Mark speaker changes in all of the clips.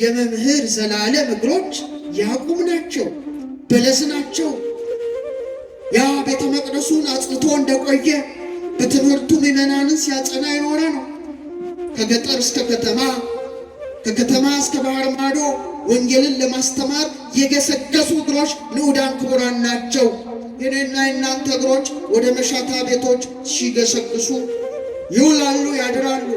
Speaker 1: የመምህር ዘላለም እግሮች ያዕቆብ ናቸው፣ በለስ ናቸው። ያ ቤተ መቅደሱን አጽንቶ እንደቆየ በትምህርቱ ምዕመናንን ሲያጸና የኖረ ነው። ከገጠር እስከ ከተማ፣ ከከተማ እስከ ባህር ማዶ ወንጌልን ለማስተማር የገሰገሱ እግሮች ንዑዳን ክቡራን ናቸው። የኔና የእናንተ እግሮች ወደ መሻታ ቤቶች ሲገሰግሱ ይውላሉ፣ ያድራሉ።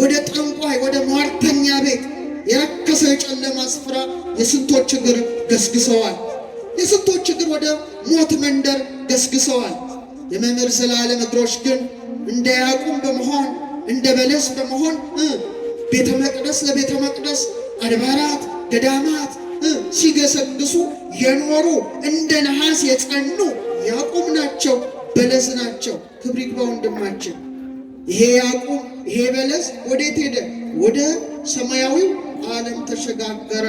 Speaker 1: ወደ ጠንቋይ፣ ወደ ሟርተኛ ቤት፣ የረከሰ የጨለማ ስፍራ የስንቶች እግር ገስግሰዋል። የስንቶች እግር ወደ ሞት መንደር ገስግሰዋል። የመምህር ዘላለም እግሮች ግን እንደ ያዕቆብ በመሆን እንደ በለስ በመሆን ቤተ መቅደስ ለቤተ መቅደስ አድባራት ገዳማት ሲገሰግሱ የኖሩ እንደ ነሐስ የጸኑ ያዕቆብ ናቸው፣ በለስ ናቸው። ክብር ይግባው ወንድማችን። ይሄ ያዕቆብ ይሄ በለስ ወዴት ሄደ? ወደ ሰማያዊው ዓለም ተሸጋገረ።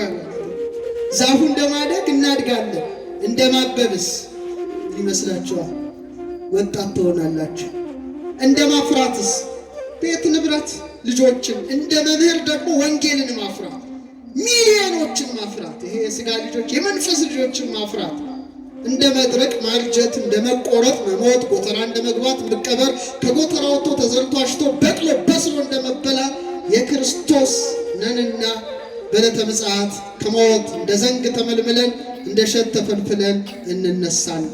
Speaker 1: ዛፉ እንደማደግ እናድጋለን፣ እንደማበብስ ይመስላችኋል? ወጣት ትሆናላችሁ። እንደማፍራትስ ቤት ንብረት ልጆችን፣ እንደ መምህር ደግሞ ወንጌልን ማፍራት፣ ሚሊዮኖችን ማፍራት፣ ይሄ የሥጋ ልጆች የመንፈስ ልጆችን ማፍራት፣ እንደ መድረቅ ማርጀት፣ እንደ መቆረጥ መሞት፣ ጎተራ እንደ መግባት መቀበር፣ ከጎተራ ወጥቶ ተዘርቶ አሽቶ በቅሎ በስሎ እንደ መበላት የክርስቶስ ነንና በዕለተ ምጽአት ከሞት እንደ ዘንግ ተመልምለን እንደ እሸት ተፈልፍለን እንነሳለን።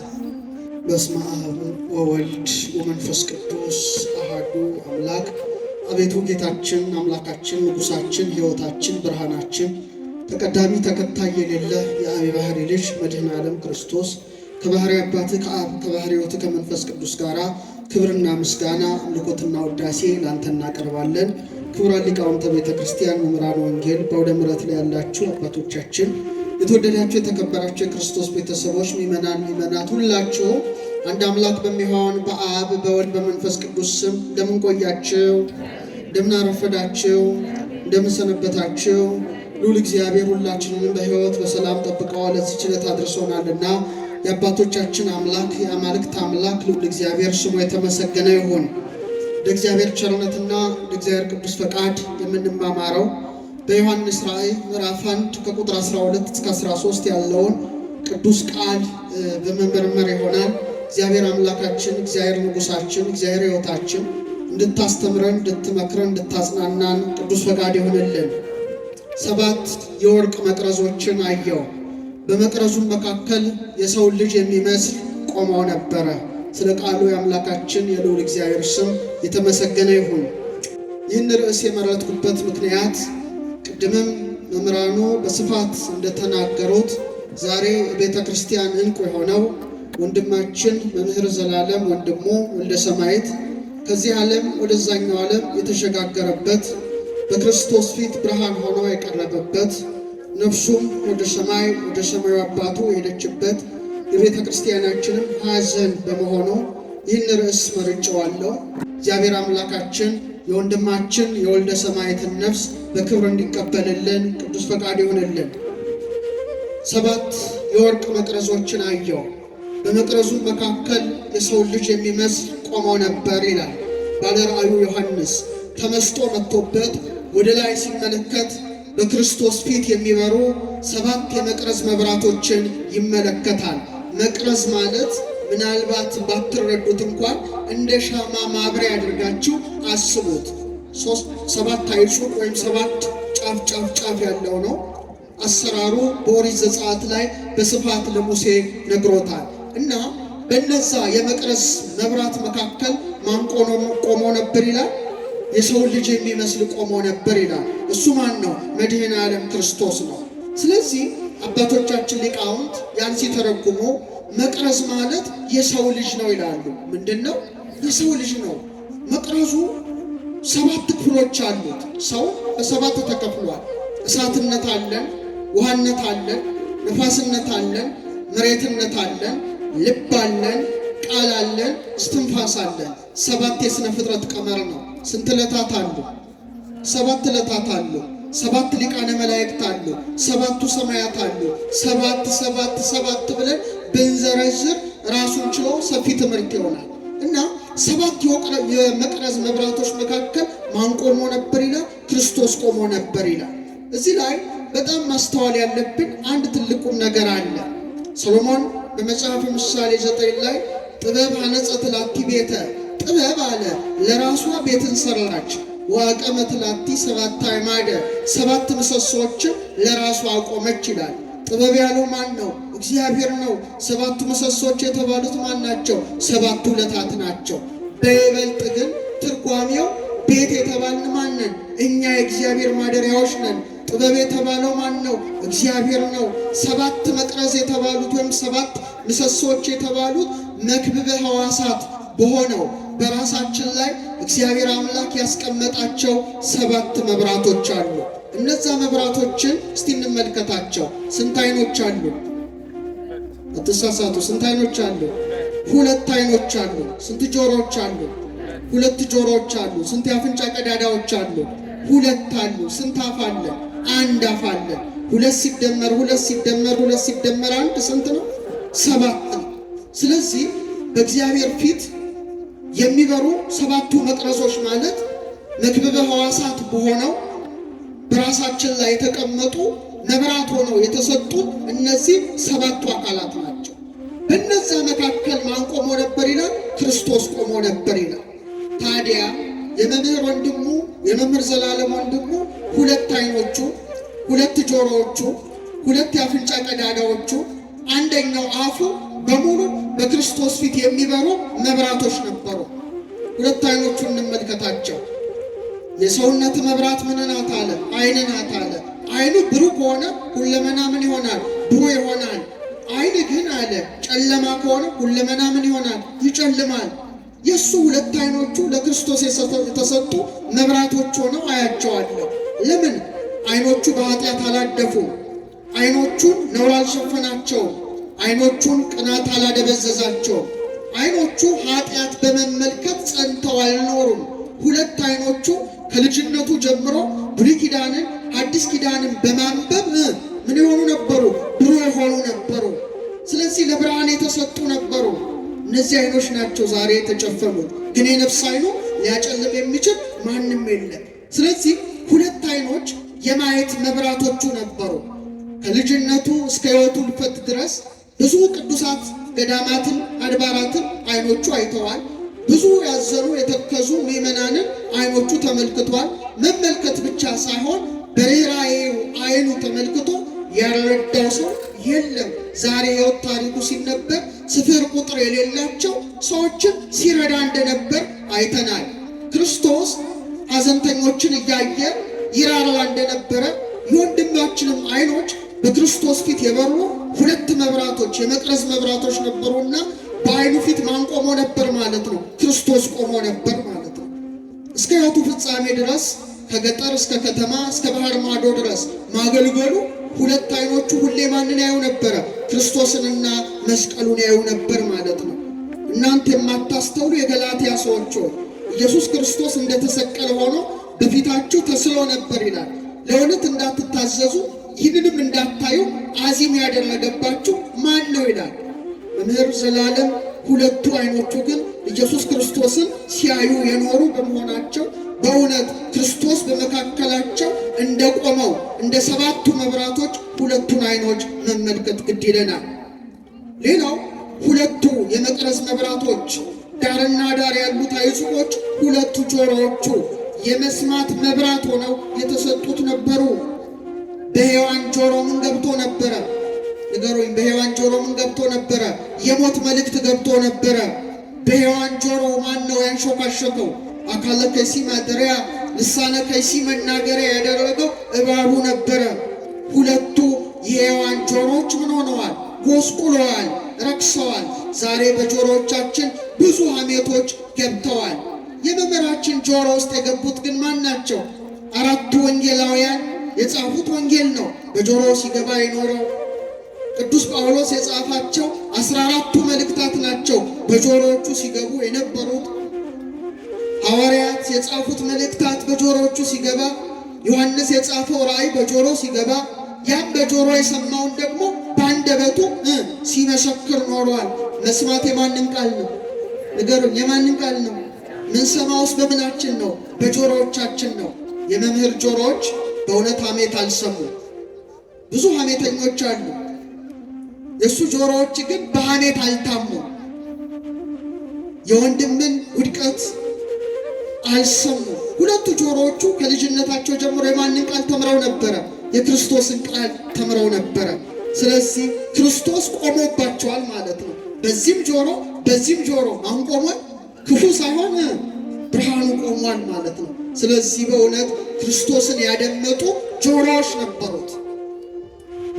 Speaker 1: በስመ አብ ወወልድ ወመንፈስ ቅዱስ አሐዱ አምላክ። አቤቱ ጌታችን አምላካችን ንጉሳችን ሕይወታችን ብርሃናችን ተቀዳሚ ተከታይ የሌለ የአብ የባሕርይ ልጅ መድኃኔ ዓለም ክርስቶስ ከባሕርይ አባትህ ከአብ ከባሕርይ ሕይወትህ ከመንፈስ ቅዱስ ጋር ክብርና ምስጋና አምልኮትና ውዳሴ ላንተ እናቀርባለን። ክቡራን ሊቃውንተ ቤተ ክርስቲያን፣ መምህራን ወንጌል፣ በአውደ ምሕረት ላይ ያላችሁ አባቶቻችን፣ የተወደዳችሁ የተከበራችሁ የክርስቶስ ቤተሰቦች፣ ምእመናን ምእመናት ሁላችሁ አንድ አምላክ በሚሆን በአብ በወልድ በመንፈስ ቅዱስ ስም እንደምን ቆያችሁ? እንደምን አረፈዳችሁ? እንደምን ሰነበታችሁ? ልዑል እግዚአብሔር ሁላችንንም በሕይወት በሰላም ጠብቀው ለዚህች ዕለት አድርሶናልና የአባቶቻችን አምላክ የአማልክት አምላክ ልዑል እግዚአብሔር ስሙ የተመሰገነ ይሁን። እንደ እግዚአብሔር ቸርነትና እንደ እግዚአብሔር ቅዱስ ፈቃድ የምንማማረው በዮሐንስ ራእይ ምዕራፍ 1 ከቁጥር 12 እስከ 13 ያለውን ቅዱስ ቃል በመመርመር ይሆናል። እግዚአብሔር አምላካችን እግዚአብሔር ንጉሳችን እግዚአብሔር ሕይወታችን እንድታስተምረን እንድትመክረን እንድታጽናናን ቅዱስ ፈቃድ ይሆንልን። 7 የወርቅ መቅረዞችን አየው። በመቅረዙም መካከል የሰውን ልጅ የሚመስል ቆመው ነበረ። ስለ ቃሉ የአምላካችን የልዑል እግዚአብሔር ስም የተመሰገነ ይሁን። ይህን ርዕስ የመረጥኩበት ምክንያት ቅድምም መምህራኑ በስፋት እንደተናገሩት ዛሬ ቤተ ክርስቲያን ዕንቁ የሆነው ወንድማችን መምህር ዘላለም ወንድሙ ወልደ ሰማዕት ከዚህ ዓለም ወደዛኛው ዓለም የተሸጋገረበት በክርስቶስ ፊት ብርሃን ሆኖ የቀረበበት ነፍሱም ወደ ሰማዩ አባቱ የሄደችበት የቤተ ክርስቲያናችንም ሐዘን በመሆኑ ይህን ርዕስ መርጬዋለሁ። እግዚአብሔር አምላካችን የወንድማችን የወልደ ሰማዕትን ነፍስ በክብር እንዲቀበልልን ቅዱስ ፈቃድ ይሆንልን። 7 የወርቅ መቅረዞችን አየው። በመቅረዙ መካከል የሰው ልጅ የሚመስል ቆመው ነበር ይላል ባለ ራእዩ ዮሐንስ። ተመስጦ መጥቶበት ወደ ላይ ሲመለከት በክርስቶስ ፊት የሚበሩ 7 የመቅረዝ መብራቶችን ይመለከታል። መቅረዝ ማለት ምናልባት ባትረዱት እንኳን እንደ ሻማ ማብሪያ አድርጋችሁ አስቡት። 7 አይጹቅ ወይም 7 ጫፍ ያለው ነው። አሰራሩ በኦሪት ዘጸአት ላይ በስፋት ለሙሴ ነግሮታል። እና በነዛ የመቅረዝ መብራት መካከል ማን ቆሞ ነበር ይላል? የሰው ልጅ የሚመስል ቆሞ ነበር ይላል። እሱ ማን ነው? መድኃኔ ዓለም ክርስቶስ ነው። ስለዚህ አባቶቻችን ሊቃውንት ያን ሲተረጉሙ መቅረዝ ማለት የሰው ልጅ ነው ይላሉ። ምንድን ነው? የሰው ልጅ ነው። መቅረዙ 7 ክፍሎች አሉት። ሰው በ7 ተከፍሏል። እሳትነት አለን፣ ውሃነት አለን፣ ነፋስነት አለን፣ መሬትነት አለን፣ ልብ አለን፣ ቃል አለን፣ እስትንፋስ አለን። 7 የሥነ ፍጥረት ቀመር ነው። ስንት ዕለታት አሉ? 7 ዕለታት አሉ። 7 ሊቃነ መላእክት አሉ። 7ቱ ሰማያት አሉ። 7 ብለን ብንዘረዝር ራሱን ችሎ ሰፊ ትምህርት ይሆናል። እና 7 የመቅረዝ መብራቶች መካከል ማን ቆሞ ነበር ይላል? ክርስቶስ ቆሞ ነበር ይላል። እዚህ ላይ በጣም ማስተዋል ያለብን አንድ ትልቁም ነገር አለ። ሰሎሞን በመጽሐፈ ምሳሌ 9 ላይ ጥበብ ሐነጸት ላቲ ቤተ፣ ጥበብ አለ ለራሷ ቤትን ሰራች። ወአቀመት ላቲ 7 አዕማደ፣ 7 ምሰሶዎችን ለራሷ አቆመች ይላል። ጥበብ ያለው ማን ነው? እግዚአብሔር ነው። 7 ምሰሶች የተባሉት ማን ናቸው? 7 ዕለታት ናቸው። በይበልጥ ግን ትርጓሜው ቤት የተባልን ማን ነን? እኛ የእግዚአብሔር ማደሪያዎች ነን። ጥበብ የተባለው ማን ነው? እግዚአብሔር ነው። 7 መቅረዝ የተባሉት ወይም 7 ምሰሶች የተባሉት መክብበ ሕዋሳት በሆነው በራሳችን ላይ እግዚአብሔር አምላክ ያስቀመጣቸው 7 መብራቶች አሉ። እነዛ መብራቶችን እስቲ እንመልከታቸው። ስንት አይኖች አሉ? አትሳሳቱ። ስንት አይኖች አሉ? 2 አይኖች አሉ። ስንት ጆሮዎች አሉ? 2 ጆሮዎች አሉ። ስንት የአፍንጫ ቀዳዳዎች አሉ? 2 አሉ። ስንት አፍ አለ? 1 አፍ አለ። 2 ሲደመር 2 ሲደመር 2 ሲደመር 1 ስንት ነው? 7። ስለዚህ በእግዚአብሔር ፊት የሚበሩ 7ቱ መቅረዞች ማለት መክብበ ሕዋሳት በሆነው በራሳችን ላይ የተቀመጡ መብራት ሆነው የተሰጡ እነዚህ 7ቱ አካላት ናቸው። በእነዛ መካከል ማን ቆሞ ነበር ይላል? ክርስቶስ ቆሞ ነበር ይላል። ታዲያ የመምህር ወንድሙ የመምህር ዘላለም ወንድሙ 2 አይኖቹ፣ 2 ጆሮዎቹ፣ 2 የአፍንጫ ቀዳዳዎቹ፣ አንደኛው አፉ በሙሉ በክርስቶስ ፊት የሚበሩ መብራቶች ነበሩ። 2 አይኖቹን እንመልከታቸው። የሰውነት መብራት ምን ናት አለ? አይን ናት አለ። አይኑ ብሩህ ከሆነ ሁለመና ምን ይሆናል? ብሩህ ይሆናል። አይን ግን አለ ጨለማ ከሆነ ሁለመና ምን ይሆናል? ይጨልማል። የሱ 2 አይኖቹ ለክርስቶስ የተሰጡ መብራቶች ሆነው አያቸዋለሁ። ለምን? አይኖቹ በኃጢአት አላደፉም። አይኖቹን ነውር አልሸፈናቸውም። አይኖቹን ቅናት አላደበዘዛቸውም። አይኖቹ ኃጢአት በመመልከት ጸንተው አልኖሩም። 2 አይኖቹ ከልጅነቱ ጀምሮ ብሉይ ኪዳንን አዲስ ኪዳንን በማንበብ ምን የሆኑ ነበሩ? ብሩህ የሆኑ ነበሩ። ስለዚህ ለብርሃን የተሰጡ ነበሩ። እነዚህ አይኖች ናቸው ዛሬ የተጨፈኑት። ግን የነፍስ አይኑ ሊያጨልም የሚችል ማንም የለም። ስለዚህ 2 አይኖች የማየት መብራቶቹ ነበሩ። ከልጅነቱ እስከ ሕይወቱ ልፈት ድረስ ብዙ ቅዱሳት ገዳማትን አድባራትን አይኖቹ አይተዋል። ብዙ ያዘኑ የተከዙ ምዕመናንን አይኖቹ ተመልክቷል። መመልከት ብቻ ሳይሆን በርኅራኄው አይኑ ተመልክቶ ያልረዳው ሰው የለም። ዛሬ ሕይወት ታሪኩ ሲነበብ ስፍር ቁጥር የሌላቸው ሰዎችን ሲረዳ እንደነበር አይተናል። ክርስቶስ ሐዘንተኞችን እያየ ይራራ እንደነበረ የወንድማችንም አይኖች በክርስቶስ ፊት የበሩ 2 መብራቶች የመቅረዝ መብራቶች ነበሩና በአይኑ ፊት ማን ቆሞ ነበር ማለት ነው? ክርስቶስ ቆሞ ነበር ማለት ነው። እስከ ሕይወቱ ፍጻሜ ድረስ ከገጠር እስከ ከተማ እስከ ባህር ማዶ ድረስ ማገልገሉ 2 አይኖቹ ሁሌ ማንን ያዩ ነበረ? ክርስቶስንና መስቀሉን ያዩ ነበር ማለት ነው። እናንተ የማታስተውሉ የገላትያ ሰዎች ኢየሱስ ክርስቶስ እንደተሰቀለ ሆኖ በፊታችሁ ተስሎ ነበር ይላል። ለእውነት እንዳትታዘዙ ይህንንም እንዳታዩ አዚም ያደረገባችሁ ማን ነው ይላል መምህር ዘላለም። 2ቱ አይኖቹ ግን ኢየሱስ ክርስቶስን ሲያዩ የኖሩ በመሆናቸው በእውነት ክርስቶስ በመካከላቸው እንደቆመው እንደ 7ቱ መብራቶች 2ቱን አይኖች መመልከት ግድ ይለናል። ሌላው 2ቱ የመቅረዝ መብራቶች ዳርና ዳር ያሉት አይዞች 2ቱ ጆሮዎቹ የመስማት መብራት ሆነው የተሰጡት ነበሩ። በሔዋን ጆሮ ምን ገብቶ ነበረ? ንገሩኝ። በሔዋን ጆሮ ምን ገብቶ ነበረ? የሞት መልእክት ገብቶ ነበረ። በሔዋን ጆሮ ማን ነው ያንሾካሾከው? አካለ ከይሲ ማደሪያ ልሳነ ከይሲ መናገሪያ ያደረገው እባቡ ነበረ። 2ቱ የሔዋን ጆሮዎች ምን ሆነዋል? ጎስቁለዋል፣ ረክሰዋል። ዛሬ በጆሮዎቻችን ብዙ ሐሜቶች ገብተዋል። የመምህራችን ጆሮ ውስጥ የገቡት ግን ማን ናቸው? 4ቱ ወንጌላውያን የጻፉት ወንጌል ነው በጆሮ ሲገባ የኖረው። ቅዱስ ጳውሎስ የጻፋቸው 14ቱ መልእክታት ናቸው በጆሮዎቹ ሲገቡ የነበሩት። ሐዋርያት የጻፉት መልእክታት በጆሮዎቹ ሲገባ፣ ዮሐንስ የጻፈው ራእይ በጆሮ ሲገባ፣ ያም በጆሮ የሰማውን ደግሞ በአንደበቱ ሲመሰክር ኖሯል። መስማት የማንን ቃል ነው? ንገሩኝ፣ የማንን ቃል ነው? ምንሰማውስ በምናችን ነው? በጆሮዎቻችን ነው። የመምህር ጆሮዎች በእውነት ሐሜት አልሰሙ። ብዙ ሐሜተኞች አሉ። የእሱ ጆሮዎች ግን በሐሜት አልታሙም። የወንድምን ውድቀት አልሰሙም። ሁለቱ ጆሮዎቹ ከልጅነታቸው ጀምሮ የማንን ቃል ተምረው ነበረ? የክርስቶስን ቃል ተምረው ነበረ። ስለዚህ ክርስቶስ ቆሞባቸዋል ማለት ነው። በዚህም ጆሮ በዚህም ጆሮ አሁን ቆሟል። ክፉ ሳይሆን ብርሃኑ ቆሟል ማለት ነው። ስለዚህ በእውነት ክርስቶስን ያደመጡ ጆሮዎች ነበሩት።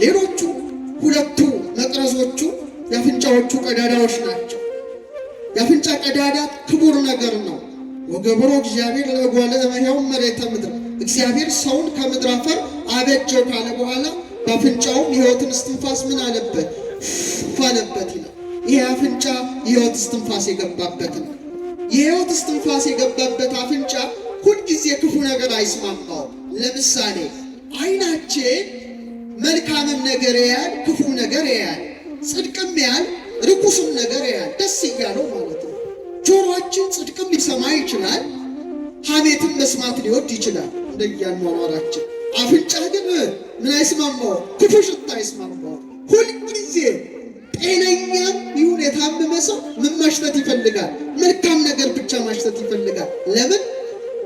Speaker 1: ሌሎቹ ሁለቱ መቅረዞቹ የአፍንጫዎቹ ቀዳዳዎች ናቸው። የአፍንጫ ቀዳዳ ክቡር ነገር ነው። ወገብሮ እግዚአብሔር ለጓለ እመሕያው መሬተ ምድር፣ እግዚአብሔር ሰውን ከምድር አፈር አበጀው ካለ በኋላ በአፍንጫውም የሕይወትን እስትንፋስ ምን አለበት? አለበት ይላል። ይህ አፍንጫ የሕይወት እስትንፋስ የገባበት ነው። የሕይወት እስትንፋስ የገባበት አፍንጫ ሁልጊዜ ክፉ ነገር አይስማማውም። ለምሳሌ ዓይናችን መልካምም ነገር ያያል፣ ክፉም ነገር ያያል፣ ጽድቅም ያያል፣ ርኩስም ነገር ያያል፣ ደስ እያለው ማለት ነው። ጆሮአችን ጽድቅም ሊሰማ ይችላል፣ ሐሜትም መስማት ሊወድ ይችላል እንደያኗኗራችን። አፍንጫ ግን ምን አይስማማው? ክፉ ሽታ አይስማማው። ሁልጊዜ ጤነኛም ይሁን የታመመ ሰው ምን ማሽተት ይፈልጋል? መልካም ነገር ብቻ ማሽተት ይፈልጋል። ለምን?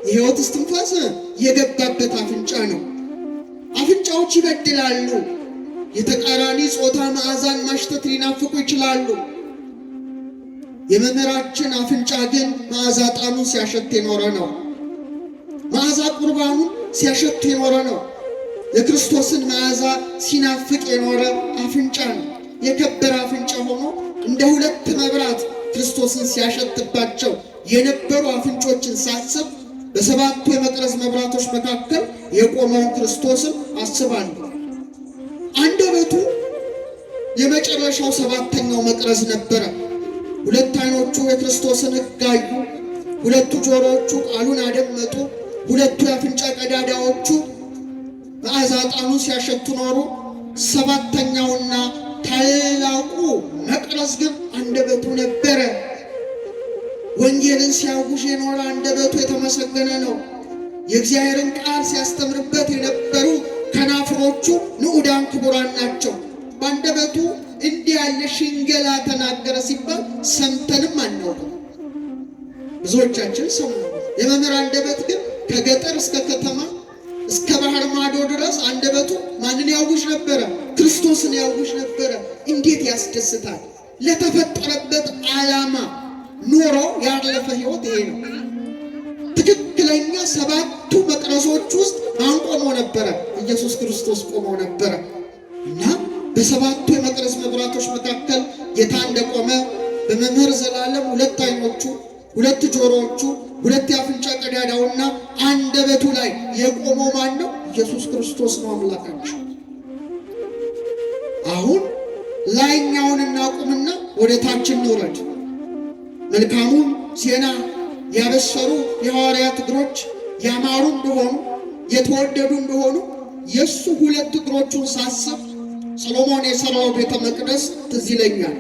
Speaker 1: የሕይወት እስትንፋስ የገባበት አፍንጫ ነው። አፍንጫዎች ይበድላሉ። የተቃራኒ ጾታ መዓዛን ማሽተት ሊናፍቁ ይችላሉ። የመምህራችን አፍንጫ ግን መዓዛ ዕጣኑን ሲያሸት የኖረ ነው። መዓዛ ቁርባኑን ሲያሸት የኖረ ነው። የክርስቶስን መዓዛ ሲናፍቅ የኖረ አፍንጫ ነው። የከበረ አፍንጫ ሆኖ እንደ ሁለት መብራት ክርስቶስን ሲያሸትባቸው የነበሩ አፍንጮችን ሳስብ በሰባቱ የመቅረዝ መብራቶች መካከል የቆመውን ክርስቶስን አስባለሁ። አንደበቱ የመጨረሻው ሰባተኛው መቅረዝ ነበረ። ሁለት ዓይኖቹ የክርስቶስን ሕግ አዩ። ሁለቱ ጆሮዎቹ ቃሉን አደመጡ። ሁለቱ የአፍንጫ ቀዳዳዎቹ መዓዛ ዕጣኑን ሲያሸቱ ኖሩ። ሰባተኛውና ታላቁ መቅረዝ ግን አንደበቱ ነበረ። ወንጌልን ሲያውጅ የኖረ አንደበቱ የተመሰገነ ነው። የእግዚአብሔርን ቃል ሲያስተምርበት የነበሩ ከናፍሮቹ ንዑዳን ክቡራን ናቸው። በአንደበቱ እንዲህ ያለ ሽንገላ ተናገረ ሲባል ሰምተንም አናውቅም። ብዙዎቻችን ሰሙ። የመምህር አንደበት ግን ከገጠር እስከ ከተማ እስከ ባህር ማዶ ድረስ አንደበቱ ማንን ያውጅ ነበረ? ክርስቶስን ያውጅ ነበረ። እንዴት ያስደስታል! ለተፈጠረበት ዓላማ ኖሮ ያለፈ ሕይወት ይሄ ነው። ትክክለኛ ሰባቱ መቅረዞች ውስጥ ማን ቆሞ ነበረ? ኢየሱስ ክርስቶስ ቆሞ ነበረ። እና በሰባቱ የመቅረዝ መብራቶች መካከል ጌታ እንደቆመ በመምህር ዘላለም ሁለት ዓይኖቹ፣ ሁለት ጆሮዎቹ፣ ሁለት የአፍንጫ ቀዳዳውና አንደበቱ ላይ የቆመው ማን ነው? ኢየሱስ ክርስቶስ ነው አምላካችን። አሁን ላይኛውን እናቁምና ወደ ታች እንውረድ። መልካሙን ዜና ያበሰሩ የሐዋርያት እግሮች ያማሩ እንደሆኑ የተወደዱ እንደሆኑ የእሱ ሁለት እግሮቹን ሳስብ ሰሎሞን የሠራው ቤተ መቅደስ ትዝ ይለኛል።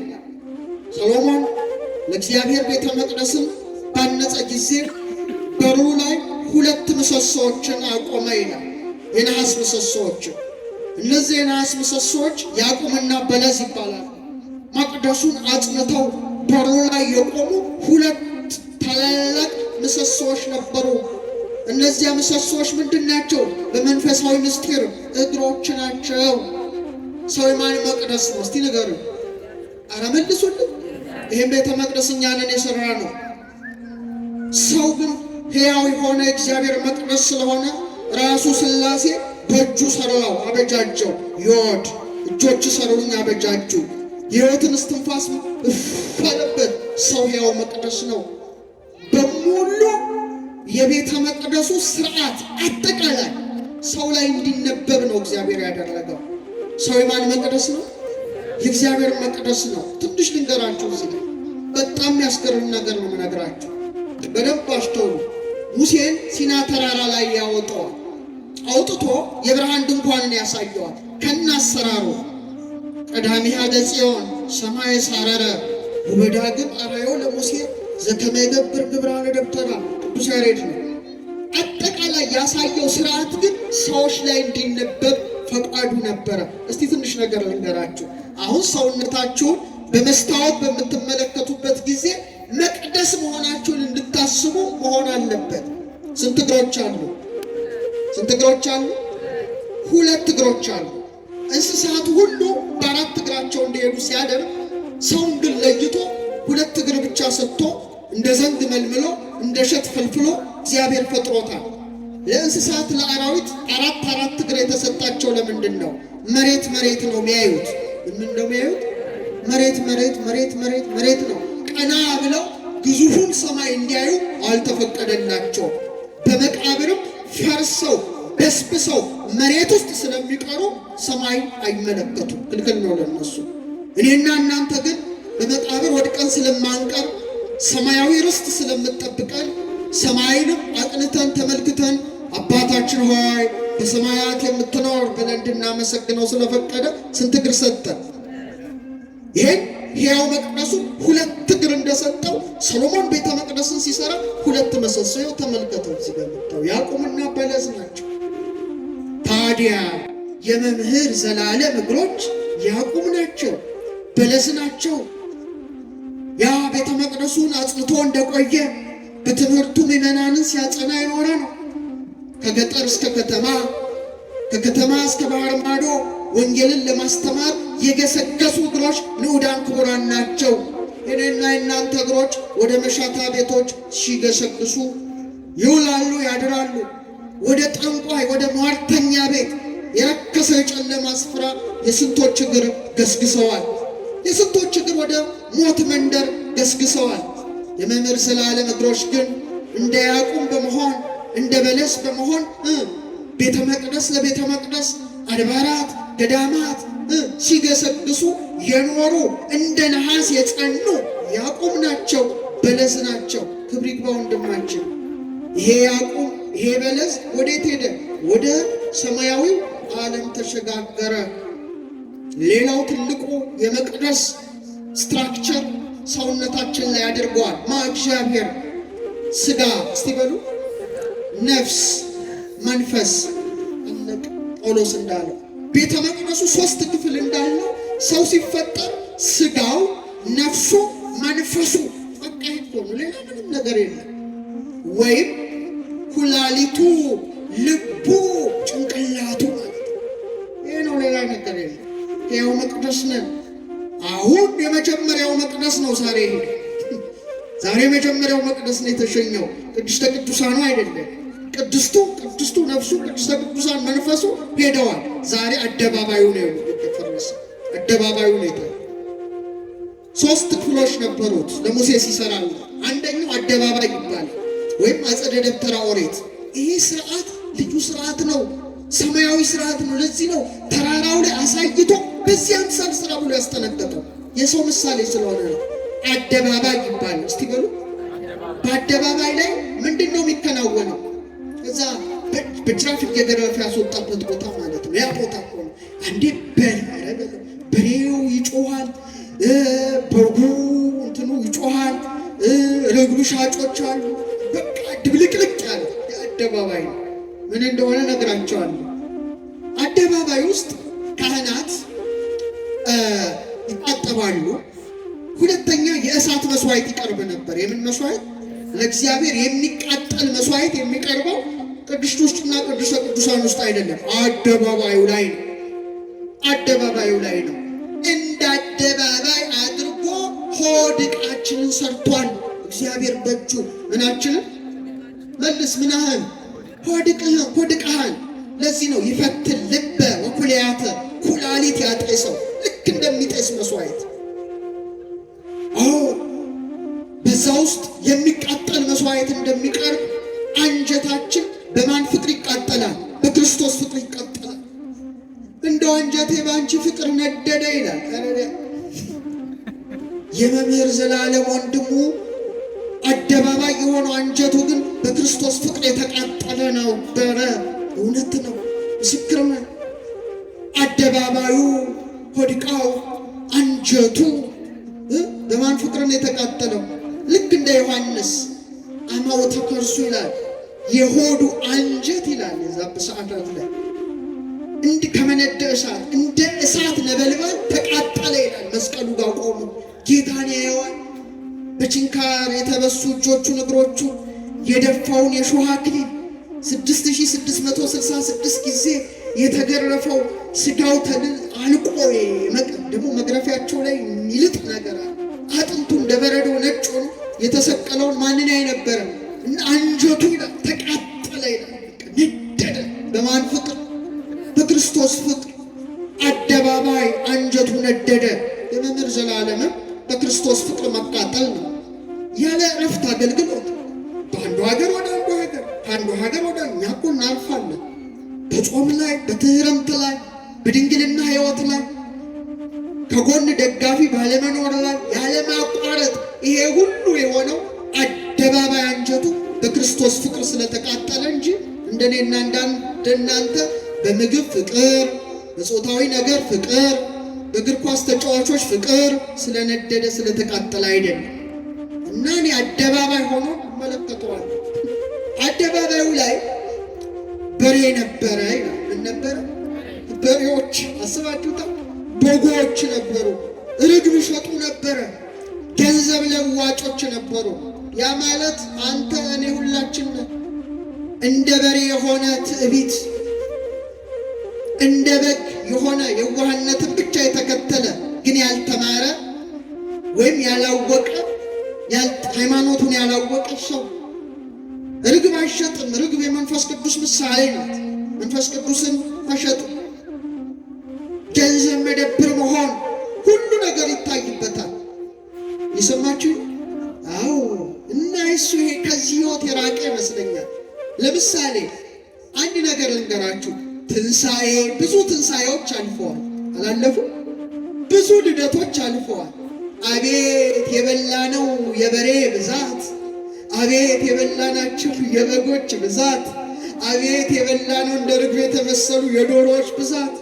Speaker 1: ሰሎሞን ለእግዚአብሔር ቤተ መቅደስን ባነጸ ጊዜ በሩ ላይ ሁለት ምሰሶዎችን አቆመ ይላል። የነሐስ ምሰሶዎችን። እነዚህ የነሐስ ምሰሶዎች ያዕቆብና በለስ ይባላል። መቅደሱን አጽንተው በሩ ላይ የቆሙ ሁለት ታላላቅ ምሰሶዎች ነበሩ። እነዚያ ምሰሶዎች ምንድን ናቸው? በመንፈሳዊ ምስጢር እግሮች ናቸው። ሰው የማን መቅደስ ነው? እስቲ ንገሩ። ኧረ መልሱልኝ። ይህም ቤተ መቅደስ እኛ ነን የሠራ ነው። ሰው ግን ሕያው የሆነ እግዚአብሔር መቅደስ ስለሆነ ራሱ ሥላሴ በእጁ ሠራው፣ አበጃጀው። ዮድ እጆች ሠሩኝ፣ አበጃጁ። የሕይወትን እስትንፋስ አለበት። ሰው ሕያው መቅደስ ነው። በሙሉ የቤተ መቅደሱ ሥርዓት አጠቃላይ ሰው ላይ እንዲነበብ ነው እግዚአብሔር ያደረገው። ሰው የማን መቅደስ ነው? የእግዚአብሔር መቅደስ ነው። ትንሽ ልንገራችሁ። እዚህ ላይ በጣም የሚያስገርም ነገር ነው የምነግራችሁ። በደንብ አስተውሉ። ሙሴን ሲና ተራራ ላይ ያወጣዋል። አውጥቶ የብርሃን ድንኳንን ያሳየዋል ከናሰራሩ። ቀዳሚሃ ለጽዮን ሰማይ ሳረረ ወበዳግም አራዮ ለሙሴ ዘከመ ይገብር ግብራነ ደብተራ። ቅዱስ ያሬድ ነው። አጠቃላይ ያሳየው ስርዓት ግን ሰዎች ላይ እንዲነበብ ፈቃዱ ነበረ። እስቲ ትንሽ ነገር ልንገራችሁ። አሁን ሰውነታችሁን በመስታወት በምትመለከቱበት ጊዜ መቅደስ መሆናችሁን እንድታስቡ መሆን አለበት። ስንት እግሮች አሉ? ስንት እግሮች አሉ? ሁለት እግሮች አሉ። እንስሳት ሁሉ በአራት እግራቸው እንዲሄዱ ሲያደርግ ሰውን ግን ለይቶ ሁለት እግር ብቻ ሰጥቶ እንደ ዘንግ መልምሎ እንደ እሸት ፈልፍሎ እግዚአብሔር ፈጥሮታል። ለእንስሳት ለአራዊት አራት እግር የተሰጣቸው ለምንድን ነው? መሬት ነው የሚያዩት። ምን ነው የሚያዩት? መሬት ነው። ቀና ብለው ግዙፉን ሰማይ እንዲያዩ አልተፈቀደላቸው። በመቃብርም ፈርሰው በስብሰው መሬት ውስጥ ስለሚቀሩ ሰማይ አይመለከቱም፣ ክልክል ነው ለነሱ። እኔና እናንተ ግን በመቃብር ወድቀን ስለማንቀር ሰማያዊ ርስት ስለምጠብቀን ሰማይንም አቅንተን ተመልክተን አባታችን ሆይ በሰማያት የምትኖር ብለን እንድናመሰግነው ስለፈቀደ ስንት እግር ሰጠን? ይሄን ሕያው መቅደሱ ሁለት እግር እንደሰጠው ሰሎሞን ቤተ መቅደስን ሲሰራ ሁለት ምሰሶ ተመልከተው ሲገምተው ያዕቆብና በለስ ናቸው። ታዲያ የመምህር ዘላለም እግሮች ያዕቆብ ናቸው፣ በለስ ናቸው። ያ ቤተ መቅደሱን አጽንቶ እንደቆየ በትምህርቱ ምዕመናንን ሲያጸና የኖረ ነው። ከገጠር እስከ ከተማ፣ ከከተማ እስከ ባህር ማዶ ወንጌልን ለማስተማር የገሰገሱ እግሮች ንዑዳን ክቡራን ናቸው። እኔና የእናንተ እግሮች ወደ መሻታ ቤቶች ሲገሰግሱ ይውላሉ፣ ያድራሉ። ወደ ጠንቋይ፣ ወደ ሟርተኛ ቤት፣ የረከሰ የጨለማ ስፍራ የስንቶች እግር ገስግሰዋል። የስንቶች እግር ወደ ሞት መንደር ገስግሰዋል። የመምህር ዘላለም እግሮች ግን እንደ ያዕቆብ በመሆን እንደ በለስ በመሆን ቤተ መቅደስ ለቤተ መቅደስ አድባራት ገዳማት ሲገሰግሱ የኖሩ እንደ ነሐስ የጸኑ ያዕቆብ ናቸው፣ በለስ ናቸው። ክብር ይግባው ወንድማችን። ይሄ ያዕቆብ ይሄ በለስ ወዴት ሄደ? ወደ ሰማያዊው ዓለም ተሸጋገረ። ሌላው ትልቁ የመቅደስ ስትራክቸር ሰውነታችን ላይ አድርገዋል። እግዚአብሔር ስጋ እስቲ በሉ ነፍስ መንፈስ አለቅ ጳውሎስ እንዳለው ቤተ መቅደሱ 3 ክፍል እንዳለው ሰው ሲፈጠር ስጋው ነፍሱ መንፈሱ በቃ ይቆም፣ ሌላ ምንም ነገር የለም። ወይም ኩላሊቱ ልቡ ጭንቅላቱ ማለት ይሄ ነው፣ ሌላ ነገር የለም። ያው መቅደስ ነን። አሁን የመጀመሪያው መቅደስ ነው ዛሬ የመጀመሪያው መቅደስ ነው የተሸኘው። ቅድስተ ቅዱሳኑ አይደለም። ቅድስቱ ነፍሱ ቅድስተ ቅዱሳን መንፈሱ ሄደዋል። ዛሬ አደባባዩ ነው የተፈረሰ። አደባባዩ ነው 3 ክፍሎች ነበሩት ለሙሴ ሲሰራው። አንደኛው አደባባይ ይባላል ወይም አጸደ ደብተራ ኦሪት። ይሄ ስርዓት ልዩ ስርዓት ነው፣ ሰማያዊ ስርዓት ነው። ለዚህ ነው ተራራው ላይ አሳይቶ በዚህ አምሳል ስራ ብሎ ያስጠነቀቀው። የሰው ምሳሌ ስለሆነ ነው። አደባባይ ይባላል። እስቲ በሉ በአደባባይ ላይ ምንድነው የሚከናወነው? እዛ በትራፊክ የገረፈ ያስወጣበት ቦታ ማለት ነው። ያ ቦታ ሆነ አንዴ በሬው ይጮሃል፣ በጉ እንትኑ ይጮሃል፣ ርግቡ ሻጮች አሉ። በቃ ድብልቅልቅ ያለ የአደባባይ ነው። ምን እንደሆነ ነግራቸዋለሁ። አደባባይ ውስጥ ካህናት ይታጠባሉ። ሁለተኛ የእሳት መስዋዕት ይቀርብ ነበር። የምን መስዋዕት? ለእግዚአብሔር የሚቃጠል መስዋዕት የሚቀርበው ቅድስት ውስጥና ቅዱሰ ቅዱሳን ውስጥ አይደለም፣ አደባባዩ ላይ ነው። አደባባዩ ላይ ነው። እንደ አደባባይ አድርጎ ሆድ ዕቃችንን ሰርቷል እግዚአብሔር በእጁ። ምናችንን መልስ ምናህን ሆድ ዕቃህን። ለዚህ ነው ይፈትን ልበ ወኩልያተ ኩላሊት ያጤሰው ልክ እንደሚጤስ መስዋዕት። በዛ ውስጥ የሚቃጠል መስዋዕት እንደሚቀርብ አንጀታችን በማን ፍቅር ይቃጠላል? በክርስቶስ ፍቅር ይቃጠላል። እንደው አንጀቴ በአንቺ ፍቅር ነደደ ይላል። የመምህር ዘላለም ወንድሙ አደባባይ የሆነው አንጀቱ ግን በክርስቶስ ፍቅር የተቃጠለ ነበረ። እውነት ነው፣ ምስክር ነው። አደባባዩ ሆድቃው አንጀቱ በማን ፍቅር ነው የተቃጠለው? ልክ እንደ ዮሐንስ አማወተ ከርሱ ይላል፣ የሆዱ አንጀት ይላል። የዛ በሰዓታት ላይ ከመነደ እሳት እንደ እሳት ነበልባል ተቃጠለ ይላል። መስቀሉ ጋር ቆሙ ጌታን ያየዋል። በችንካር የተበሱ እጆቹን እግሮቹ የደፋውን የሾህ አክሊል 6666 ጊዜ የተገረፈው ስጋው አልቆ ደግሞ መግረፊያቸው ላይ የሚልጥ ነገር አጥንቱ እንደ በረዶ ነጭ ሆኖ የተሰቀለውን ማንን ያይ ነበረ? እና አንጀቱ ተቃጠለ ይላል። ነደደ። በማን ፍቅር? በክርስቶስ ፍቅር። አደባባይ አንጀቱ ነደደ። የመምህር ዘላለምም በክርስቶስ ፍቅር መቃጠል ነው። ያለ እረፍት አገልግሎት በአንዱ ሀገር ወደ አንዱ ሀገር፣ ከአንዱ ሀገር ወደ እኛ እኮ እናልፋለን። በጾም ላይ፣ በትህርምት ላይ፣ በድንግልና ሕይወት ላይ፣ ከጎን ደጋፊ ባለመኖር ላይ ያለማቋረጥ ይሄ ሁሉ የሆነው አደባባይ አንጀቱ በክርስቶስ ፍቅር ስለተቃጠለ እንጂ እንደኔና እንደናንተ በምግብ ፍቅር፣ በጾታዊ ነገር ፍቅር፣ በእግር ኳስ ተጫዋቾች ፍቅር ስለነደደ ስለተቃጠለ አይደለም። እና እኔ አደባባይ ሆኖ እመለከተዋለሁ። አደባባዩ ላይ በሬ ነበረ ይላል። ምን ነበረ? በሬዎች አስባችሁታ። በጎች ነበሩ። ርግብ ይሸጡ ነበረ። ገንዘብ ለዋጮች ነበሩ። ያ ማለት አንተ እኔ ሁላችን እንደ በሬ የሆነ ትዕቢት፣ እንደ በግ የሆነ የዋህነትን ብቻ የተከተለ ግን ያልተማረ ወይም ያላወቀ ሃይማኖቱን ያላወቀ ሰው ርግብ አይሸጥም። ርግብ የመንፈስ ቅዱስ ምሳሌ ናት። መንፈስ ቅዱስን መሸጥ፣ ገንዘብ መደብር መሆን፣ ሁሉ ነገር ይታይበታል። የሰማችሁ? አዎ። እና እሱ ይሄ ከዚህ ህይወት የራቀ ይመስለኛል። ለምሳሌ አንድ ነገር ልንገራችሁ። ትንሣኤ፣ ብዙ ትንሣኤዎች አልፈዋል። አላለፉ? ብዙ ልደቶች አልፈዋል። አቤት የበላነው የበሬ ብዛት! አቤት የበላናችሁ የበጎች ብዛት! አቤት የበላነው እንደ ርግብ የተመሰሉ የዶሮዎች ብዛት!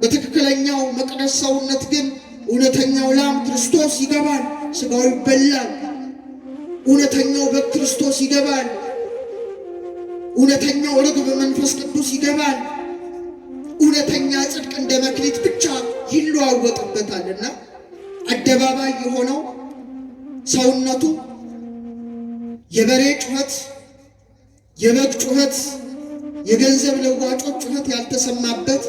Speaker 1: በትክክለኛው መቅደስ ሰውነት ግን እውነተኛው ላም ክርስቶስ ይገባል፣ ስጋው ይበላል። እውነተኛው በግ ክርስቶስ ይገባል። እውነተኛው ርግብ መንፈስ ቅዱስ ይገባል። እውነተኛ ጽድቅ እንደ መክሊት ብቻ ይለዋወጥበታልና አደባባይ የሆነው ሰውነቱ የበሬ ጩኸት፣ የበግ ጩኸት፣ የገንዘብ ለዋጮች ጩኸት ያልተሰማበት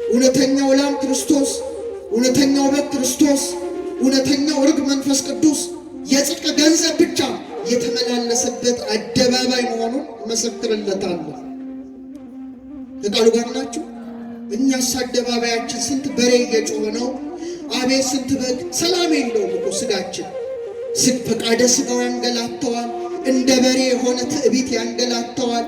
Speaker 1: እውነተኛው ላም ክርስቶስ፣ እውነተኛው በግ ክርስቶስ፣ እውነተኛው ርግብ መንፈስ ቅዱስ የጽድቅ ገንዘብ ብቻ የተመላለሰበት አደባባይ መሆኑን እመሰክርለታለሁ። ከቃሉ ጋር ናችሁ? እኛስ አደባባያችን ስንት በሬ እየጮኸ ነው። አቤት ስንት በግ! ሰላም የለውም እኮ ስጋችን። ፈቃደ ስጋው ያንገላተዋል። እንደ በሬ የሆነ ትዕቢት ያንገላተዋል።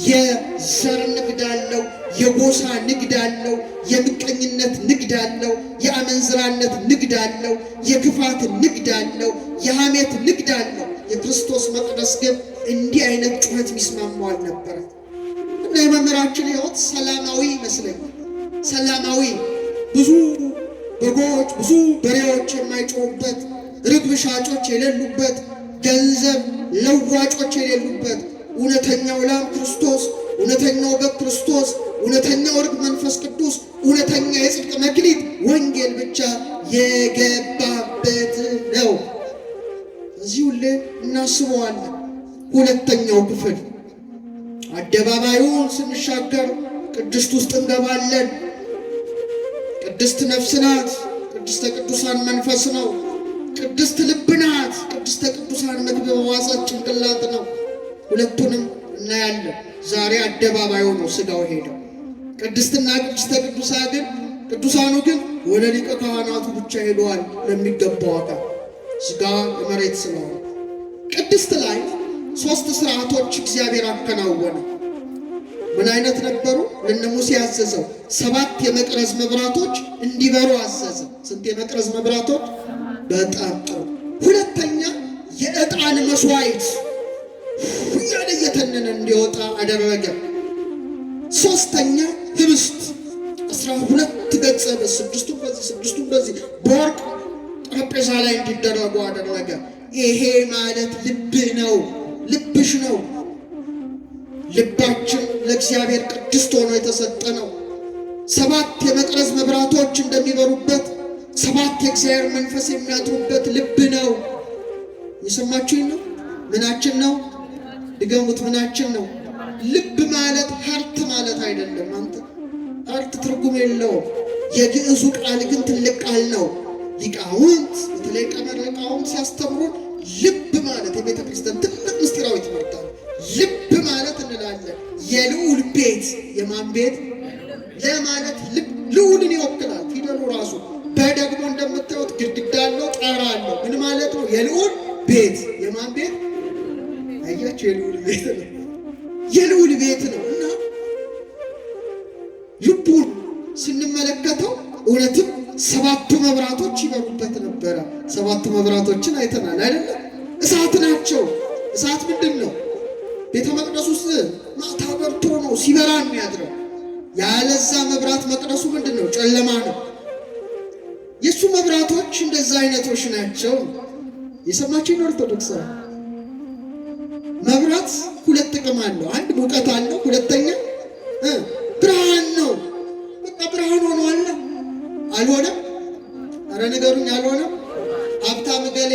Speaker 1: የዘር ንግድ አለው፣ የጎሳ ንግድ አለው፣ የምቀኝነት ንግድ አለው፣ የአመንዝራነት ንግድ አለው፣ የክፋት ንግድ አለው፣ የሐሜት ንግድ አለው። የክርስቶስ መቅደስ ግን እንዲህ አይነት ጩኸት የሚስማማው አልነበረ እና የመምህራችን ሕይወት ሰላማዊ ይመስለኛል። ሰላማዊ፣ ብዙ በጎች ብዙ በሬዎች የማይጮሁበት፣ ርግብ ሻጮች የሌሉበት፣ ገንዘብ ለዋጮች የሌሉበት፣ እውነተኛው ላም ክርስቶስ፣ እውነተኛው በግ ክርስቶስ፣ እውነተኛው ርግብ መንፈስ ቅዱስ፣ እውነተኛ የጽድቅ መክሊት ወንጌል ብቻ የገባበት ነው። እዚህ ሁሌ እናስበዋለን። ሁለተኛው ክፍል አደባባዩን ስንሻገር ቅድስት ውስጥ እንገባለን። ቅድስት ነፍስ ናት። ቅድስተ ቅዱሳን መንፈስ ነው። ቅድስት ልብ ናት። ቅድስተ ቅዱሳን ምግብ በዋሳት ጭንቅላት ነው። ሁለቱንም እናያለን። ዛሬ አደባባዩ ነው ስጋው ሄደው። ቅድስትና ቅድስተ ቅዱሳኑ ግን ወደ ሊቀ ካህናቱ ብቻ ሄደዋል ለሚገባው አካል። ስጋ የመሬት ስለሆነ ቅድስት ላይ 3 ስርዓቶች እግዚአብሔር አከናወነ። ምን አይነት ነበሩ? ለነ ሙሴ ያዘዘው 7 የመቅረዝ መብራቶች እንዲበሩ አዘዘ። ስንት የመቅረዝ መብራቶች? በጣም ጥሩ። ሁለተኛ የዕጣን መስዋዕት እያለ እየተነነ እንዲወጣ አደረገ። ሶስተኛ ህብስት 12 ገጽ በስድስቱ በዚህ በወርቅ ጠረጴዛ ላይ እንዲደረጉ አደረገ። ይሄ ማለት ልብህ ነው፣ ልብሽ ነው። ልባችን ለእግዚአብሔር ቅድስት ሆኖ የተሰጠ ነው። 7 የመቅረዝ መብራቶች እንደሚበሩበት 7 የእግዚአብሔር መንፈስ የሚያድሩበት ልብ ነው። የሰማችሁኝ ነው? ምናችን ነው? ድገሙት። ምናችን ነው? ልብ ማለት ሀርት ማለት አይደለም። አንተ ሀርት ትርጉም የለውም። የግዕዙ ቃል ግን ትልቅ ቃል ነው። ሊቃውንት በተለይ ቀመር ሊቃውንት ሲያስተምሩን ልብ ማለት የቤተ ክርስቲያን ትልቅ ምስጢራዊ ትምህርት ነው። ልብ ማለት እንላለን የልዑል ቤት። የማን ቤት? ለማለት ልብ ልዑልን ይወክላል ፊደሉ ራሱ። በደግሞ እንደምታዩት ግድግዳ አለው፣ ጣራ አለው። ምን ማለት ነው? የልዑል ቤት። የማን ቤት? አያችሁ፣ የልዑል ቤት ነው። የልዑል ቤት ነው እና ልቡን ስንመለከተው እውነትም 7ቱ መብራቶች ይበሩበት ነበረ። 7ቱ መብራቶችን አይተናል አይደለም? እሳት ናቸው። እሳት ምንድን ነው? ቤተ መቅደስ ውስጥ ማታ በርቶ ነው ሲበራ የሚያድረው። ያለዛ መብራት መቅደሱ ምንድን ነው? ጨለማ ነው። የእሱ መብራቶች እንደዛ አይነቶች ናቸው። የሰማችሁኝ ኦርቶዶክስ? መብራት 2 ጥቅም አለው። አንድ ሙቀት አለው፣ ሁለተኛ ብርሃን ነው። በቃ ብርሃን ሆኖ አለ አልሆነም? አረ ንገሩኝ፣ አልሆነም? ሀብታም ገሌ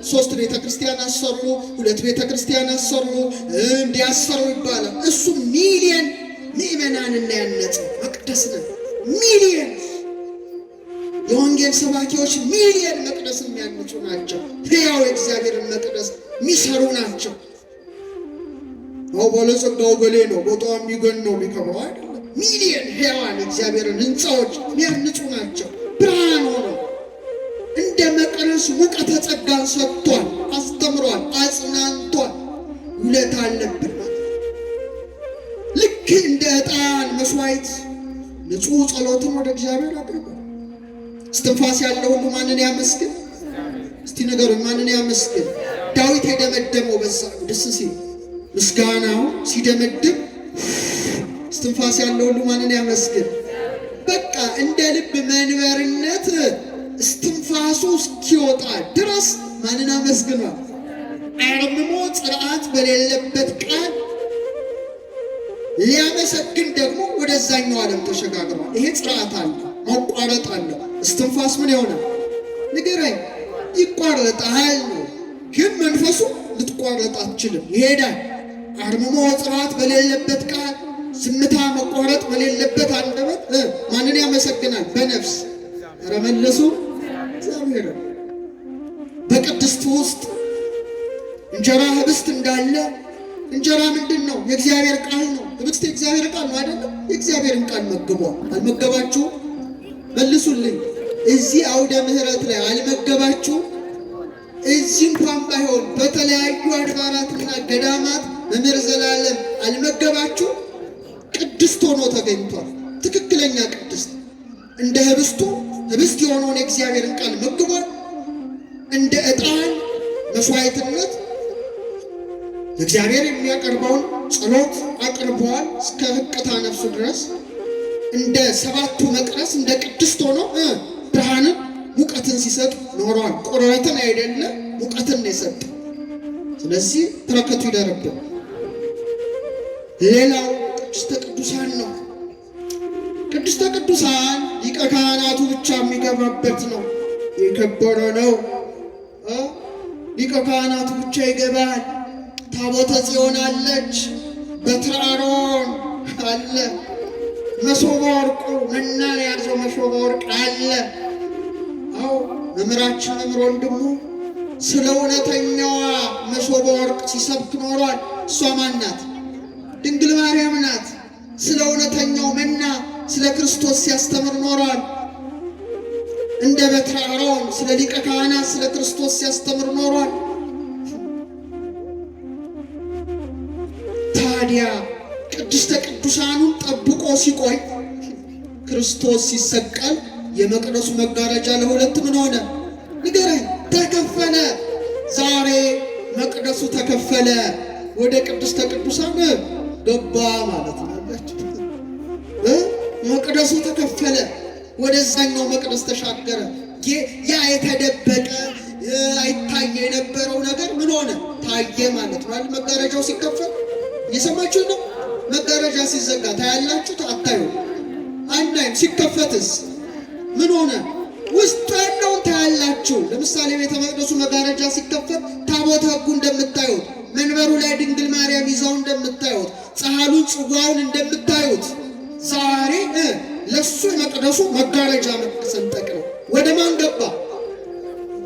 Speaker 1: 3 ቤተ ክርስቲያን አሰሩ፣ 2 ቤተ ክርስቲያን አሰሩ፣ እንዲያሰሩ ይባላል። እሱ ሚሊየን ምእመናንና ያነጸ መቅደስ ነው። ሚሊየን የወንጌል ሰባኪዎች ሚሊየን መቅደስ የሚያንጹ ናቸው። ሕያው የእግዚአብሔርን መቅደስ የሚሰሩ ናቸው። ባለጸጋው ገሌ ነው፣ ቦታው የሚገን ነው፣ የሚከብረው አይደለም። ሚሊየን ሕያዋን እግዚአብሔርን ሕንፃዎች የሚያንጹ ናቸው። ብርሃን ሆነው እንደ መቅረዝ ሙቀተ ጸጋን ሰጥቷል፣ አስተምሯል፣ አጽናንቷል። ውለታ አለብን። ልክ እንደ ዕጣን መስዋዕት ንጹሕ ጸሎትን ወደ እግዚአብሔር አቅርቧል። እስትንፋስ ያለው ሁሉ ማንን ያመስግን? እስቲ ንገሩኝ፣ ማንን ያመስግን? ዳዊት የደመደመው በዛ ደስ ሲል ምስጋናው ሲደመድም እስትንፋስ ያለው ሁሉ ማንን ያመስግን? በቃ እንደ ልብ መንበርነት እስትንፋሱ እስኪወጣ ድረስ ማንን አመስግኗል? አርምሞ ጽርዓት በሌለበት ቃል ሊያመሰግን ደግሞ ወደዛኛው ዓለም ተሸጋግሯል። ይሄ ጽርዓት አለ፣ ማቋረጥ አለ። እስትንፋስ ምን ይሆናል? ንገረኝ። ይቋረጣል ነው፣ ግን መንፈሱ ልትቋረጥ አትችልም፣ ይሄዳል። አርምሞ ጽርዓት በሌለበት ቃል፣ ዝምታ መቋረጥ በሌለበት አንደበት ማንን ያመሰግናል? በነፍስ ኧረ መለሱ እግዚአብሔር። በቅድስት ውስጥ እንጀራ ህብስት እንዳለ እንጀራ ምንድን ነው? የእግዚአብሔር ቃል ነው። ህብስት የእግዚአብሔር ቃል ነው አይደለም? የእግዚአብሔርን ቃል መግቧል። አልመገባችሁ? መልሱልኝ። እዚህ አውደ ምሕረት ላይ አልመገባችሁ? እዚህ እንኳን ባይሆን በተለያዩ አድባራትና ገዳማት መምህር ዘላለም አልመገባችሁ? ቅድስት ሆኖ ተገኝቷል። ትክክለኛ ቅድስት። እንደ ህብስቱ ህብስት የሆነውን የእግዚአብሔርን ቃል መግቧል። እንደ ዕጣን መስዋዕትነት ለእግዚአብሔር የሚያቀርበውን ጸሎት አቅርበዋል እስከ ህቅታ ነፍሱ ድረስ። እንደ 7ቱ መቅረስ እንደ ቅድስት ሆኖ ብርሃንን ሙቀትን ሲሰጥ ኖሯል። ቁርበትን አይደለ ሙቀትን ነው የሰጠ። ስለዚህ በረከቱ ይደርብን። ሌላው ቅድስተ ቅዱሳን ነው። ቅድስተ ቅዱሳን ሊቀ ካህናቱ ብቻ የሚገባበት ነው። የከበረ ነው። ሊቀ ካህናቱ ብቻ ይገባል። ታቦተ ጽዮን አለች፣ በትረ አሮን አለ፣ መሶበ ወርቁ መናን የያዘው መሶበ ወርቅ አለ። አዎ መምህራችን መምህር ወንድሙ ስለ እውነተኛዋ መሶበ ወርቅ ሲሰብክ ኖሯል። እሷ ማን ናት? ድንግል ማርያም ናት። ስለ እውነተኛው መና ስለ ክርስቶስ ሲያስተምር ኖሯል። እንደ በትረ አሮን ስለ ሊቀ ካህናት ስለ ክርስቶስ ሲያስተምር ኖሯል። ታዲያ ቅድስተ ቅዱሳኑን ጠብቆ ሲቆይ ክርስቶስ ሲሰቀል የመቅደሱ መጋረጃ ለሁለት ምን ሆነ? ንገረኝ። ተከፈለ። ዛሬ መቅደሱ ተከፈለ። ወደ ቅድስተ ቅዱሳን ገባ ማለት ነው። መቅደሱ ተከፈለ፣ ወደዛኛው መቅደስ ተሻገረ። ያ የተደበቀ አይታይ የነበረው ነገር ምን ሆነ? ታየ ማለት ነው። መጋረጃው ሲከፈል እየሰማችሁ ነው። መጋረጃ ሲዘጋ ታያላችሁ? አታዩ? አናይም። ሲከፈትስ ምን ሆነ? ውስጥ ያለውን ታያላችሁ። ለምሳሌ ቤተ መቅደሱ መጋረጃ ሲከፈት ታቦተ ሕጉ እንደምታዩት፣ መንበሩ ላይ ድንግል ማርያም ይዛው እንደምታዩት፣ ጸሐሉን ጽዋውን እንደምታዩት ዛሬ ለሱ የመቅደሱ መጋረጃ መሰንጠቅ ነው። ወደ ማን ገባ?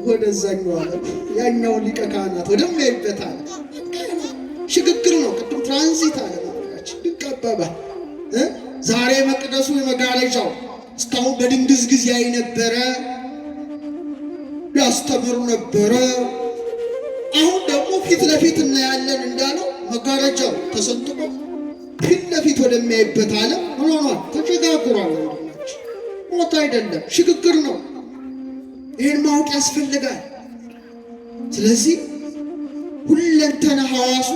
Speaker 1: ወደዛኛው ዓለም፣ ያኛው ሊቀ ካህናት ወደሚያይበት ዓለም ሽግግር ነው። ቅድም ትራንዚት አለ ማለታችን ይቀበባል። ዛሬ መቅደሱ የመጋረጃው እስካሁን በድንግዝግዝ ያይ ነበረ፣ ያስተምሩ ነበረ። አሁን ደግሞ ፊት ለፊት እናያለን እንዳለው መጋረጃው ተሰንጥቆ ፊት ለፊት ወደሚያይበት ዓለም ምን ሆኗል? ተሸጋግሯል። ወንድሞች ሞት አይደለም፣ ሽግግር ነው። ይህን ማወቅ ያስፈልጋል። ስለዚህ ሁለንተና ሐዋሱ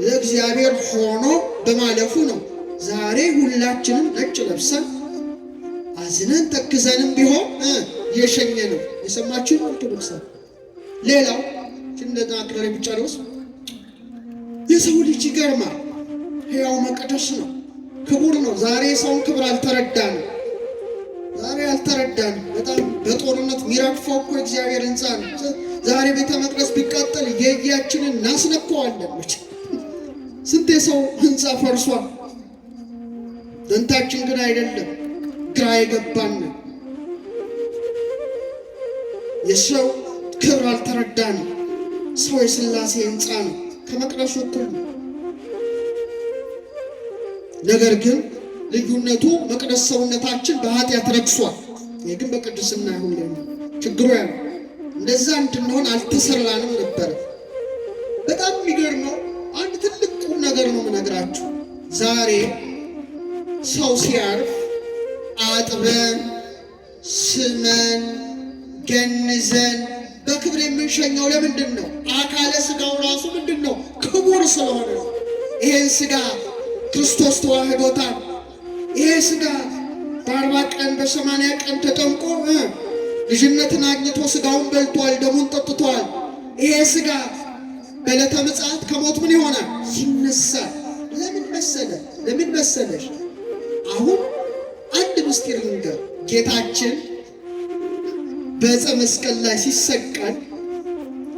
Speaker 1: ለእግዚአብሔር ሆኖ በማለፉ ነው ዛሬ ሁላችንም ነጭ ለብሰን አዝነን ተክዘንም ቢሆን የሸኘ ነው። የሰማችሁ ኦርቶዶክስ። ሌላው እንደዛ አክራሪ ብቻ ነው። የሰው ልጅ ይገርማል። ሕያው መቅደስ ነው፣ ክቡር ነው። ዛሬ ሰውን ክብር አልተረዳንም። ዛሬ አልተረዳንም። በጣም በጦርነት ሚረግፈው እኮ እግዚአብሔር ሕንፃ ነው። ዛሬ ቤተ መቅደስ ቢቃጠል የያችንን እናስነካዋለን። ስንት የሰው ሕንፃ ፈርሷል። ደንታችን ግን አይደለም። ግራ የገባን የሰው ክብር አልተረዳንም። ሰው የሥላሴ ሕንፃ ነው፣ ከመቅደሱ እኩል ነው። ነገር ግን ልዩነቱ መቅደስ ሰውነታችን በኃጢአት ረክሷል። ይህ ግን በቅድስና ይሁን ነው ችግሩ ያለው። እንደዛ እንድንሆን አልተሰራንም ነበር። በጣም የሚገርመው አንድ ትልቅ ቁም ነገር ነው የምነግራችሁ። ዛሬ ሰው ሲያርፍ አጥበን ስመን ገንዘን በክብር የምንሸኘው ለምንድን ነው? አካለ ሥጋው ራሱ ምንድን ነው? ክቡር ስለሆነ ነው። ይሄን ሥጋ ክርስቶስ ተዋህዶታል። ይሄ ሥጋ በ40 ቀን በ80 ቀን ተጠምቆ ልጅነትን አግኝቶ ሥጋውን በልቷል፣ ደሙን ጠጥቷል። ይሄ ሥጋ በዕለተ ምጽአት ከሞት ምን ይሆናል? ይነሳል። ለምን መሰለ? ለምን መሰለሽ? አሁን አንድ ምስጢር ልንገር። ጌታችን በዕፀ መስቀል ላይ ሲሰቀል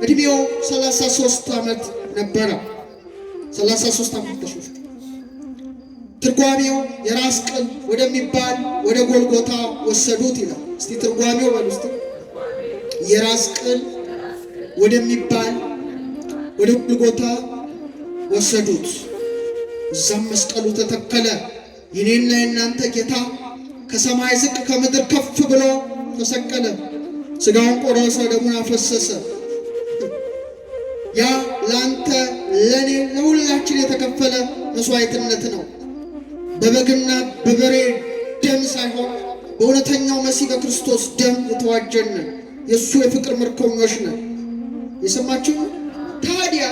Speaker 1: እድሜው 33 ዓመት ነበረ። 33 ዓመት ተሾፈ። ትርጓሜው የራስ ቅል ወደሚባል ወደ ጎልጎታ ወሰዱት ይላል። እስቲ ትርጓሜው በሉ እስቲ። የራስ ቅል ወደሚባል ወደ ጎልጎታ ወሰዱት። እዛም መስቀሉ ተተከለ። የኔና የእናንተ ጌታ ከሰማይ ዝቅ ከምድር ከፍ ብሎ ተሰቀለ። ሥጋውን ቆረሰ፣ ደሙን አፈሰሰ። ያ ለአንተ ለእኔ ለሁላችን የተከፈለ መስዋዕትነት ነው። በበግና በበሬ ደም ሳይሆን በእውነተኛው መሲህ በክርስቶስ ደም የተዋጀን የእሱ የፍቅር ምርኮኞች ነን። የሰማችሁ? ታዲያ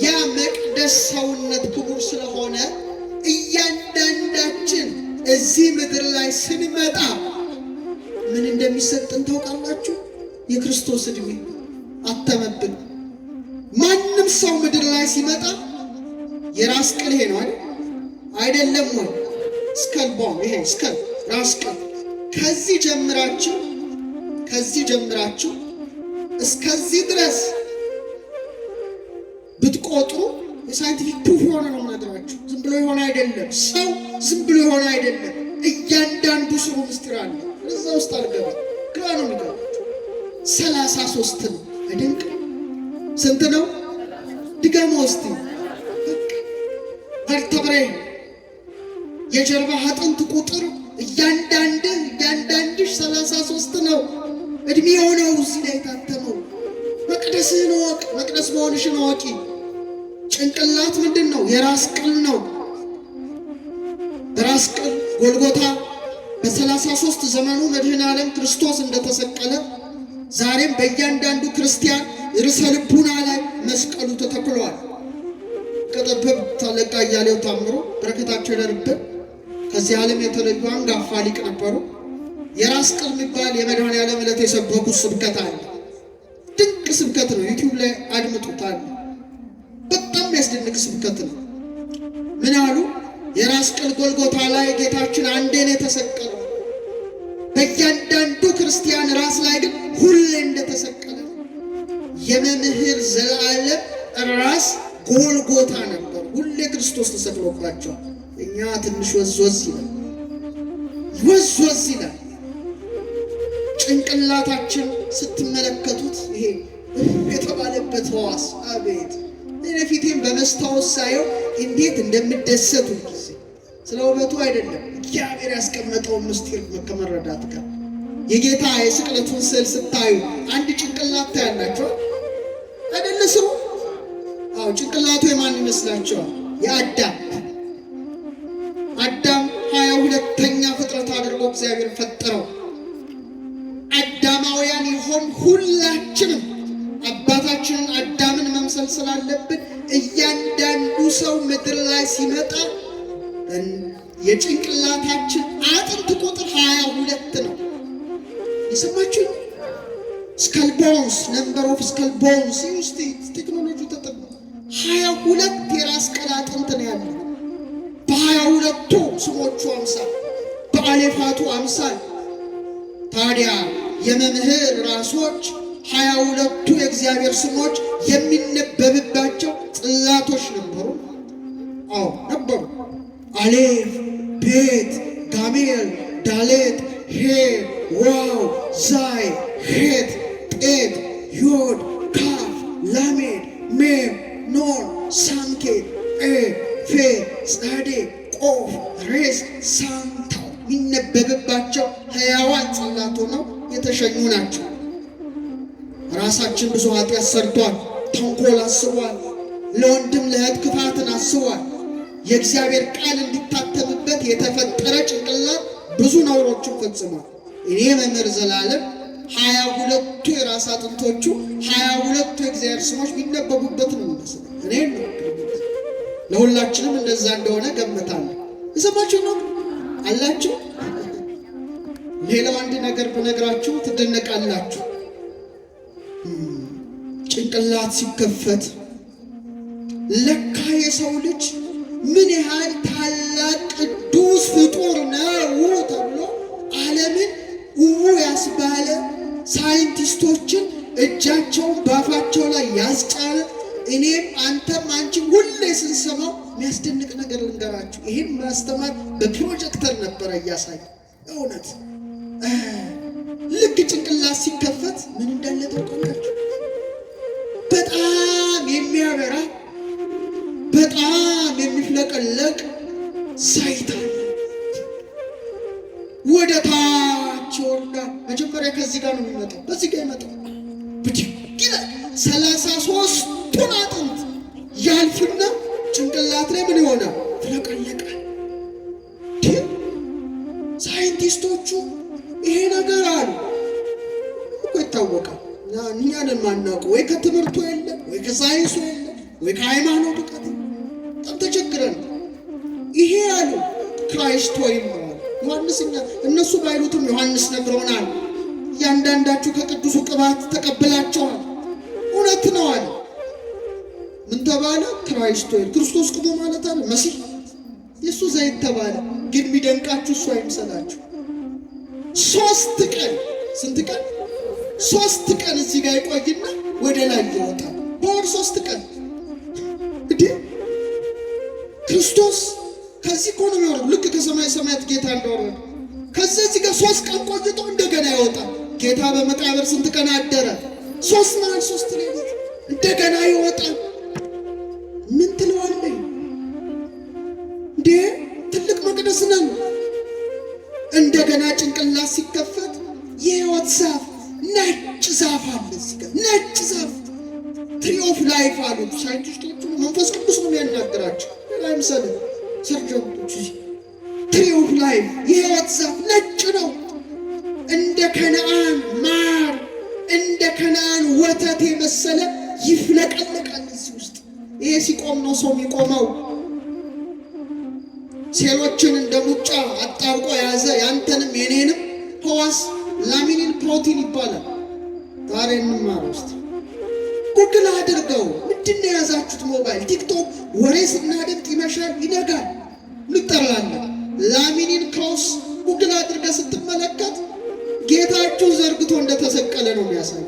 Speaker 1: ያ መቅደስ ሰውነት ክቡር ስለሆነ እያንዳንዳችን እዚህ ምድር ላይ ስንመጣ ምን እንደሚሰጥን ታውቃላችሁ? የክርስቶስ ዕድሜ አተመብን። ማንም ሰው ምድር ላይ ሲመጣ የራስ ቅል ይሄ ነው አይደለም ወይ? እስከል ቦም ይሄ እስከል ራስ ቅል ከዚህ ጀምራችሁ እስከዚህ ድረስ ብትቆጥሩ የሳይንቲፊክ ፕሩፍ የሆነ ነው ነገራችሁ። ዝም ብሎ የሆነ አይደለም። ሰው ዝም ብሎ የሆነ አይደለም። እያንዳንዱ ስሩ ምስጢር አለ። እዛ ውስጥ አልገባ ግራ ነው የሚገባችሁ። 33 ነው። ድንቅ ስንት ነው? ድገሞ ውስጥ ቨርተብሬ የጀርባ አጥንት ቁጥር እያንዳንድሽ 33 ነው። እድሜ የሆነው እዚህ ላይ የታተመው። መቅደስህን እወቅ። መቅደስ መሆንሽን እወቂ። ጭንቅላት ምንድን ነው? የራስ ቅል ነው። በራስ ቅል ጎልጎታ በ33 ዘመኑ መድኃኔ ዓለም ክርስቶስ እንደተሰቀለ ዛሬም በእያንዳንዱ ክርስቲያን ርዕሰ ልቡና ላይ መስቀሉ ተተክሏል። ከጠበብ ታለቃ እያሌው ታምሮ በረከታቸው ይደርብን። ከዚህ ዓለም የተለዩ አንጋፋ ሊቅ ነበሩ። የራስ ቅል የሚባል የመድኃኔ ዓለም ዕለት የሰበኩት ስብከት አለ። ስብከት ነው። ዩቲዩብ ላይ አድምጡታል። በጣም የሚያስደንቅ ስብከት ነው። ምን አሉ? የራስ ቅል ጎልጎታ ላይ ጌታችን አንዴ ነው የተሰቀለው። በእያንዳንዱ ክርስቲያን ራስ ላይ ግን ሁሌ እንደተሰቀለ የመምህር ዘላለም ራስ ጎልጎታ ነበር። ሁሌ ክርስቶስ ተሰቅሎባቸዋል። እኛ ትንሽ ወዝወዝ ይላል። ጭንቅላታችን ስትመለከቱት ይሄ የተባለበት ሕዋስ አቤት! እኔ ፊቴን በመስታወት ሳየው እንዴት እንደምደሰቱ ጊዜ ስለ ውበቱ አይደለም፣ እግዚአብሔር ያስቀመጠውን ምስጢር ከመረዳት ጋር የጌታ የስቅለቱን ስዕል ስታዩ አንድ ጭንቅላት ታያላችሁ አይደለ? ሰው ጭንቅላቱ የማን ይመስላችኋል? የአዳም 22ኛ ፍጥረት አድርጎ እግዚአብሔር ፈጠረው። አዳማውያን ይሆን ሁላችንም አባታችንን አዳምን መምሰል ስላለብን እያንዳንዱ ሰው ምድር ላይ ሲመጣ የጭንቅላታችን አጥንት ቁጥር 22 ነው። የሰማችሁ? ስካል ቦንስ ነምበር ኦፍ ስካል ቦንስ ውስጥ ቴክኖሎጂ ተጠቅሞ 22 የራስ ቅል አጥንት ነው ያለው። በ22ቱ ስሞቹ አምሳል በአሌፋቱ አምሳል ታዲያ የመምህር ራሶች 22ቱ የእግዚአብሔር ስሞች የሚነበብባቸው ጽላቶች ነበሩ። ነበሩ። አሌፍ፣ ቤት፣ ጋሜል፣ ዳሌት፣ ሄ፣ ዋው፣ ዛይ፣ ሄት፣ ጤት፣ ዮድ፣ ካፍ፣ ላሜድ፣ ሜም፣ ኖን፣ ሳምኬት፣ ፌ፣ ጻዴ፣ ቆፍ፣ ሬስ፣ ሳምታው የሚነበብባቸው ሕያዋን ጽላት ሆነው የተሸኙ ናቸው። ራሳችን ብዙ ኃጢአት ሰርቷል። ተንኮል አስቧል። ለወንድም ለእህት ክፋትን አስቧል። የእግዚአብሔር ቃል እንዲታተምበት የተፈጠረ ጭንቅላት ብዙ ነውሮችን ፈጽሟል። እኔ መምህር ዘላለም 22ቱ የራስ አጥንቶቹ 22ቱ የእግዚአብሔር ስሞች ቢነበቡበት ነው የሚመስለው። እኔ ነው ለሁላችንም እንደዛ እንደሆነ ገምታለሁ። የሰማችሁ ነው አላችሁ። ሌላው አንድ ነገር ብነግራችሁ ትደነቃላችሁ። ጭንቅላት ሲከፈት ለካ የሰው ልጅ ምን ያህል ታላቅ ቅዱስ ፍጡር ነው ተብሎ ዓለምን ያስባለ ሳይንቲስቶችን እጃቸውን ባፋቸው ላይ ያስጫነ እኔም አንተም አንቺም ሁሌ ስንሰማው የሚያስደንቅ ነገር ልንገራችሁ። ይህን ማስተማር በፕሮጀክተር ነበረ እያሳየ እውነት ልክ ጭንቅላት ሲከፈት ምን እንዳለ ታውቃላችሁ? በጣም የሚያበራ በጣም የሚፍለቀለቅ ዘይት አለ። ወደ ታች ይወርዳል። መጀመሪያ ከዚህ ጋር ነው የሚመጣው፣ በዚህ ጋር ይመጣል። ብድግ ይላል። 33ቱን አጥንት ያልፍና ጭንቅላት ላይ ምን ይሆናል? ፍለቀለቃል። ሳይንቲስቶቹ ይሄ ነገር አሉ እኮ ይታወቃል። እኛንን ማናውቀው ወይ ከትምህርቱ የለም ወይ ከሳይንሱ የለም ወይ ከሃይማኖቱ ቀጥ በጣም ተቸግረን ይሄ አሉ ክራይስት ወይም ዮሐንስ እነሱ ባይሉትም ዮሐንስ ነግሮናል። እያንዳንዳችሁ ከቅዱሱ ቅባት ተቀብላችኋል። እውነት ነው አለ። ምን ተባለ? ክራይስት ወይ ክርስቶስ ቅቡ ማለት አለ መሲህ የሱ ዘይት ተባለ። ግን የሚደንቃችሁ እሱ አይምሰላችሁ። 3 ቀን ስንት ቀን? 3 ቀን እዚህ ጋር ይቆይና ወደ ላይ ይወጣል። በወር 3 ቀን እንዴ! ክርስቶስ ከዚህ እኮ ነው የሚወርደው። ልክ ከሰማይ ሰማያት ጌታ እንደወረደ ከዚህ እዚህ ጋር 3 ቀን ቆይቶ እንደገና ይወጣል። ጌታ በመቃብር ስንት ቀን አደረ? 3 መዓልት 3 ሌሊት እንደገና ይወጣል። ምን ትለዋለህ እንዴ? ትልቅ መቅደስ ነን። እንደገና ጭንቅላት ሲከፈት የሕይወት ዛፍ ነጭ ዛፍ አለ። እዚህ ጋር ነጭ ዛፍ ትሪ ኦፍ ላይፍ አሉ ሳይንቲስቶቹ። መንፈስ ቅዱስ ነው የሚያናገራቸው አይምሰል ሰርጀንቶች። ትሪ ኦፍ ላይፍ የሕይወት ዛፍ ነጭ ነው። እንደ ከነአን ማር እንደ ከነአን ወተት የመሰለ ይፍለቀለቃል እዚህ ውስጥ። ይሄ ሲቆም ነው ሰው የሚቆመው። ሴሎችን እንደ ሙጫ አጣብቆ የያዘ ያንተንም የኔንም ሕዋስ ላሚኒን ፕሮቲን ይባላል። ዛሬ እንማር ውስጥ ጉግል አድርገው። ምንድነው የያዛችሁት ሞባይል? ቲክቶክ ወሬ ስናደምጥ ይመሻል ይነጋል እንጠራለን። ላሚኒን ክሮስ ጉግል አድርገህ ስትመለከት ጌታችሁ ዘርግቶ እንደተሰቀለ ነው የሚያሳይ።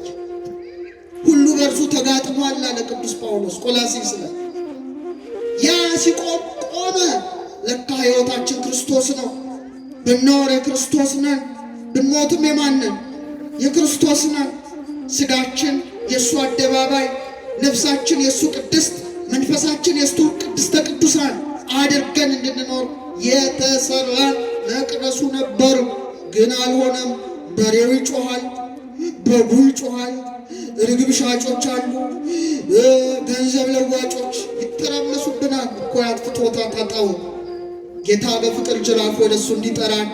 Speaker 1: ሁሉ በእርሱ ተጋጥሟል አለ ቅዱስ ጳውሎስ ቆላስይስ ላይ። ያ ሲቆም ቆመ። ለካ ሕይወታችን ክርስቶስ ነው። ብንኖር የክርስቶስ ነን፣ ብንሞትም የማን ነን? የክርስቶስ ነን። ሥጋችን የእሱ አደባባይ፣ ነፍሳችን የእሱ ቅድስት፣ መንፈሳችን የእሱ ቅድስተ ቅዱሳን አድርገን እንድንኖር የተሰራን መቅደሱ ነበር። ግን አልሆነም። በሬው ይጮሃል፣ በጉ ይጮሃል፣ ርግብ ሻጮች አሉ፣ ገንዘብ ለዋጮች ይተራመሱብናል እኮ ያጥፍቶታ ታጣው። ጌታ በፍቅር ጅራፍ ወደ እሱ እንዲጠራን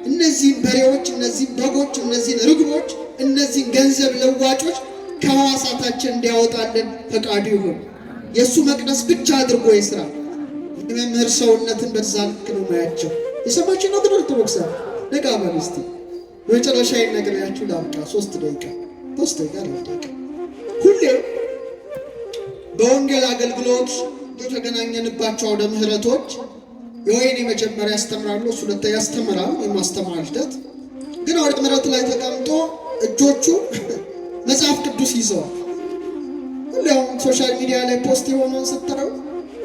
Speaker 1: እነዚህን በሬዎች፣ እነዚህን በጎች፣ እነዚህን ርግቦች፣ እነዚህን ገንዘብ ለዋጮች ከሕዋሳታችን እንዲያወጣልን ፈቃዱ ይሁን። የእሱ መቅደስ ብቻ አድርጎ ይስራ። የመምህር ሰውነትን በዛ ልክ ነው ማያቸው። የሰማችሁ ነው ግን ኦርቶዶክስ ደጋ በርስቲ በመጨረሻ ይነግራችሁ ላምጣ 3 ደቂቃ ሁሌ በወንጌል አገልግሎት የተገናኘንባቸው ወደ ምህረቶች የወይኔ መጀመሪያ ያስተምራሉ፣ እሱ ሁለተኛ ያስተምራል። የማስተማር ሂደት ግን ወደ ምህረት ላይ ተቀምጦ እጆቹ መጽሐፍ ቅዱስ ይዘዋል። ሁሌም ሶሻል ሚዲያ ላይ ፖስት የሆነውን ስትረው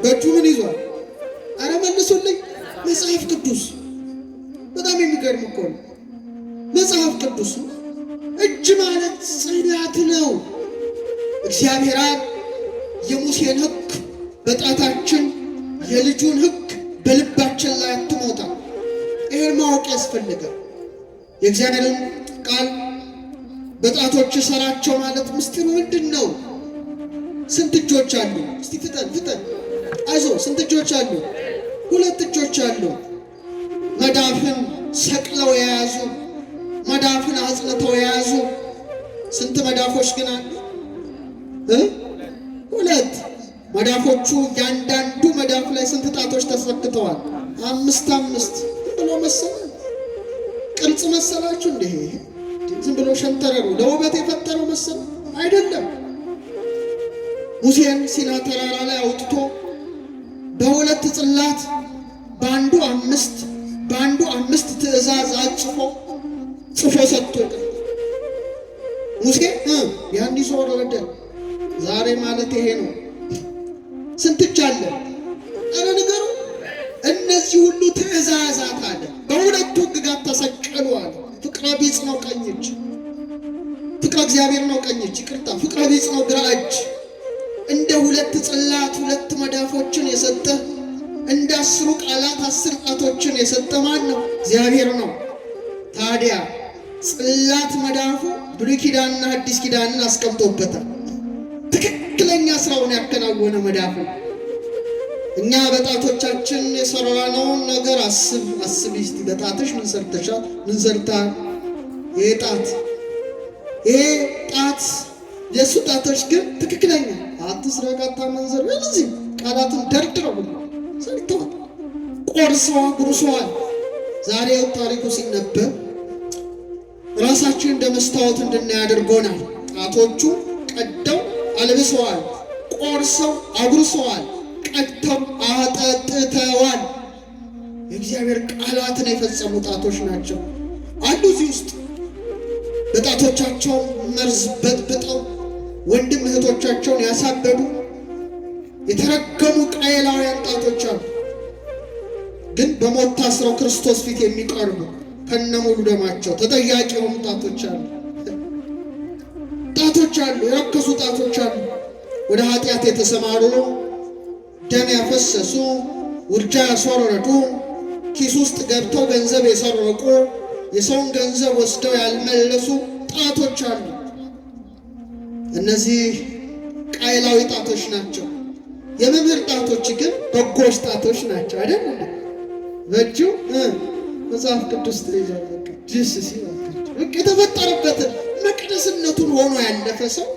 Speaker 1: በእጁ ምን ይዟል? አረ መልሱልኝ፣ መጽሐፍ ቅዱስ። በጣም የሚገርም እኮ ነው። መጽሐፍ ቅዱስ እጅ ማለት ጽላት ነው። እግዚአብሔር የሙሴን ሕግ በጣታችን የልጁን ሕግ በልባችን ላይ አትሞታል። ይሄን ማወቅ ያስፈልጋል። የእግዚአብሔርን ቃል በጣቶች ሰራቸው ማለት ምስጢሩ ምንድን ነው? ስንት እጆች አሉ? እስቲ ፍጠን አይዞ። ስንት እጆች አሉ? 2 እጆች አሉ። መዳፍን ሰቅለው የያዙ፣ መዳፍን አጽንተው የያዙ። ስንት መዳፎች ግን አሉ? 2 መዳፎቹ ያንዳንዱ መዳፍ ላይ ስንት ጣቶች ተሰክተዋል? 5 ብሎ መሰለ። ቅርጽ መሰላችሁ እንዴ? ዝም ብሎ ሸንተረሩ ለውበት የፈጠረው መሰለ አይደለም። ሙሴን ሲና ተራራ ላይ አውጥቶ በ2 ጽላት በአንዱ 5 ትእዛዝ ጽፎ ሰጥቶ ሙሴ ያን ይዞ ወረደ። ዛሬ ማለት ይሄ ነው። ስንት እጅ አለ? አረ ንገሩ። እነዚህ ሁሉ ትእዛዛት አለ በ2 ሕግጋት ተሰቀሉ አለ። ፍቅረ ቢጽ ነው ቀኝ እጅ፣ ፍቅረ እግዚአብሔር ነው ቀኝ እጅ፣ ይቅርታ ፍቅረ ቢጽ ነው ግራ እጅ። እንደ 2 ጽላት 2 መዳፎችን የሰጠ እንደ 10 ቃላት 10 ጣቶችን የሰጠ ማን ነው? እግዚአብሔር ነው። ታዲያ ጽላት መዳፉ ብሉይ ኪዳንና አዲስ ኪዳንን አስቀምጦበታል። ትክክለኛ ስራውን ያከናወነ መዳፍ ነው። እኛ በጣቶቻችን የሰራነውን ነገር አስብ እስቲ። በጣትሽ ምን ሰርተሻል? ምን ሰርተሃል? ይሄ ጣት የእሱ ጣቶች ግን ትክክለኛ አትስረቅ፣ አታመንዝር፣ እነዚህ ቃላትን ደርድረው ሰርተዋል፣ ቆርሰዋል፣ ጉርሰዋል። ዛሬ ታሪኩ ሲነበብ ራሳችን እንደ መስታወት እንድናይ አድርጎናል። ጣቶቹ ቀደው አልብሰዋል፣ ቆርሰው አጉርሰዋል፣ ቀድተው አጠጥተዋል። የእግዚአብሔር ቃላትን የፈጸሙ ጣቶች ናቸው አሉ እዚህ ውስጥ። በጣቶቻቸው መርዝ በጥብጠው ወንድም እህቶቻቸውን ያሳበዱ የተረገሙ ቃየላውያን ጣቶች አሉ። ግን በሞት ታስረው ክርስቶስ ፊት የሚቀርቡ ከነሙሉ ደማቸው ተጠያቂ የሆኑ ጣቶች አሉ። የረከሱ ጣቶች አሉ። ወደ ኃጢአት የተሰማሩ፣ ደም ያፈሰሱ፣ ውርጃ ያስወረዱ፣ ኪስ ውስጥ ገብተው ገንዘብ የሰረቁ፣ የሰውን ገንዘብ ወስደው ያልመለሱ ጣቶች አሉ። እነዚህ ቃየላዊ ጣቶች ናቸው። የመምህር ጣቶች ግን በጎች ጣቶች ናቸው አይደል? በእጁ መጽሐፍ ቅዱስ ትይዛለህ የተፈጠረበትን መቅደስነቱን ሆኖ ያለፈ ሰው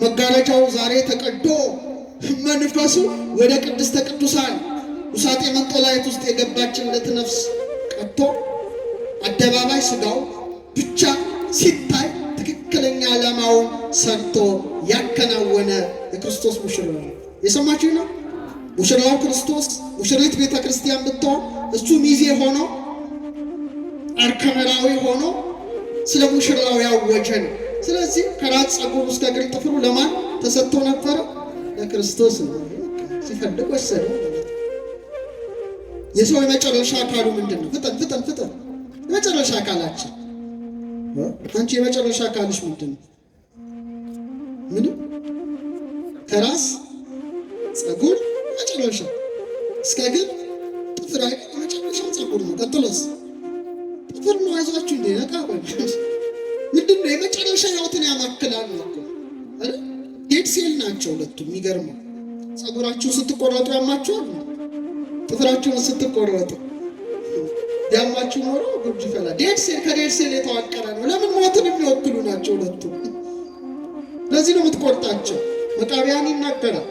Speaker 1: መጋረጃው ዛሬ ተቀዶ መንፈሱ ወደ ቅድስተ ቅዱሳን ውሳጤ መንጦላይት ውስጥ የገባችለት ነፍስ ቀጥቶ አደባባይ ስጋው ብቻ ሲታይ ትክክለኛ ዓላማውን ሰርቶ ያከናወነ የክርስቶስ ሙሽራ ነው። የሰማችሁ ነው። ሙሽራው ክርስቶስ፣ ሙሽሪት ቤተ ክርስቲያን ብትሆን እሱ ሚዜ ሆኖ አርከመራዊ ሆኖ ስለ ሙሽራው ያወጀ ነው። ስለዚህ ከራስ ፀጉር እስከ እግር ጥፍሩ ለማን ተሰጥቶ ነበረ? ለክርስቶስ ነው። ሲፈልግ ወሰደ። የሰው የመጨረሻ አካሉ ምንድን ነው? ፍጠን የመጨረሻ አካላችን አንቺ የመጨረሻ አካልሽ ምንድን ነው? ምንም። ከራስ ፀጉር መጨረሻ እስከ እግር ጥፍር አይደል? የመጨረሻ ፀጉር ነው። ቀጥሎስ ጥፍር ነው። አይዟችሁ እንደ ነቃ ምንድን ነው? የመጨረሻ ህይወትን ያማክላል ነው አይደል? ዴድ ሴል ናቸው ሁለቱም። የሚገርመው ፀጉራችሁን ስትቆረጡ ያማችኋል። ጥፍራችሁን ስትቆረጡ ያማችሁ ኖሮ ጉድ ይፈላ። ዴድ ሴል ከዴድ ሴል የተዋቀረ ነው። ለምን? ሞትን የሚወክሉ ናቸው ሁለቱም። ለዚህ ነው የምትቆርጣቸው። መቃብያን ይናገራል።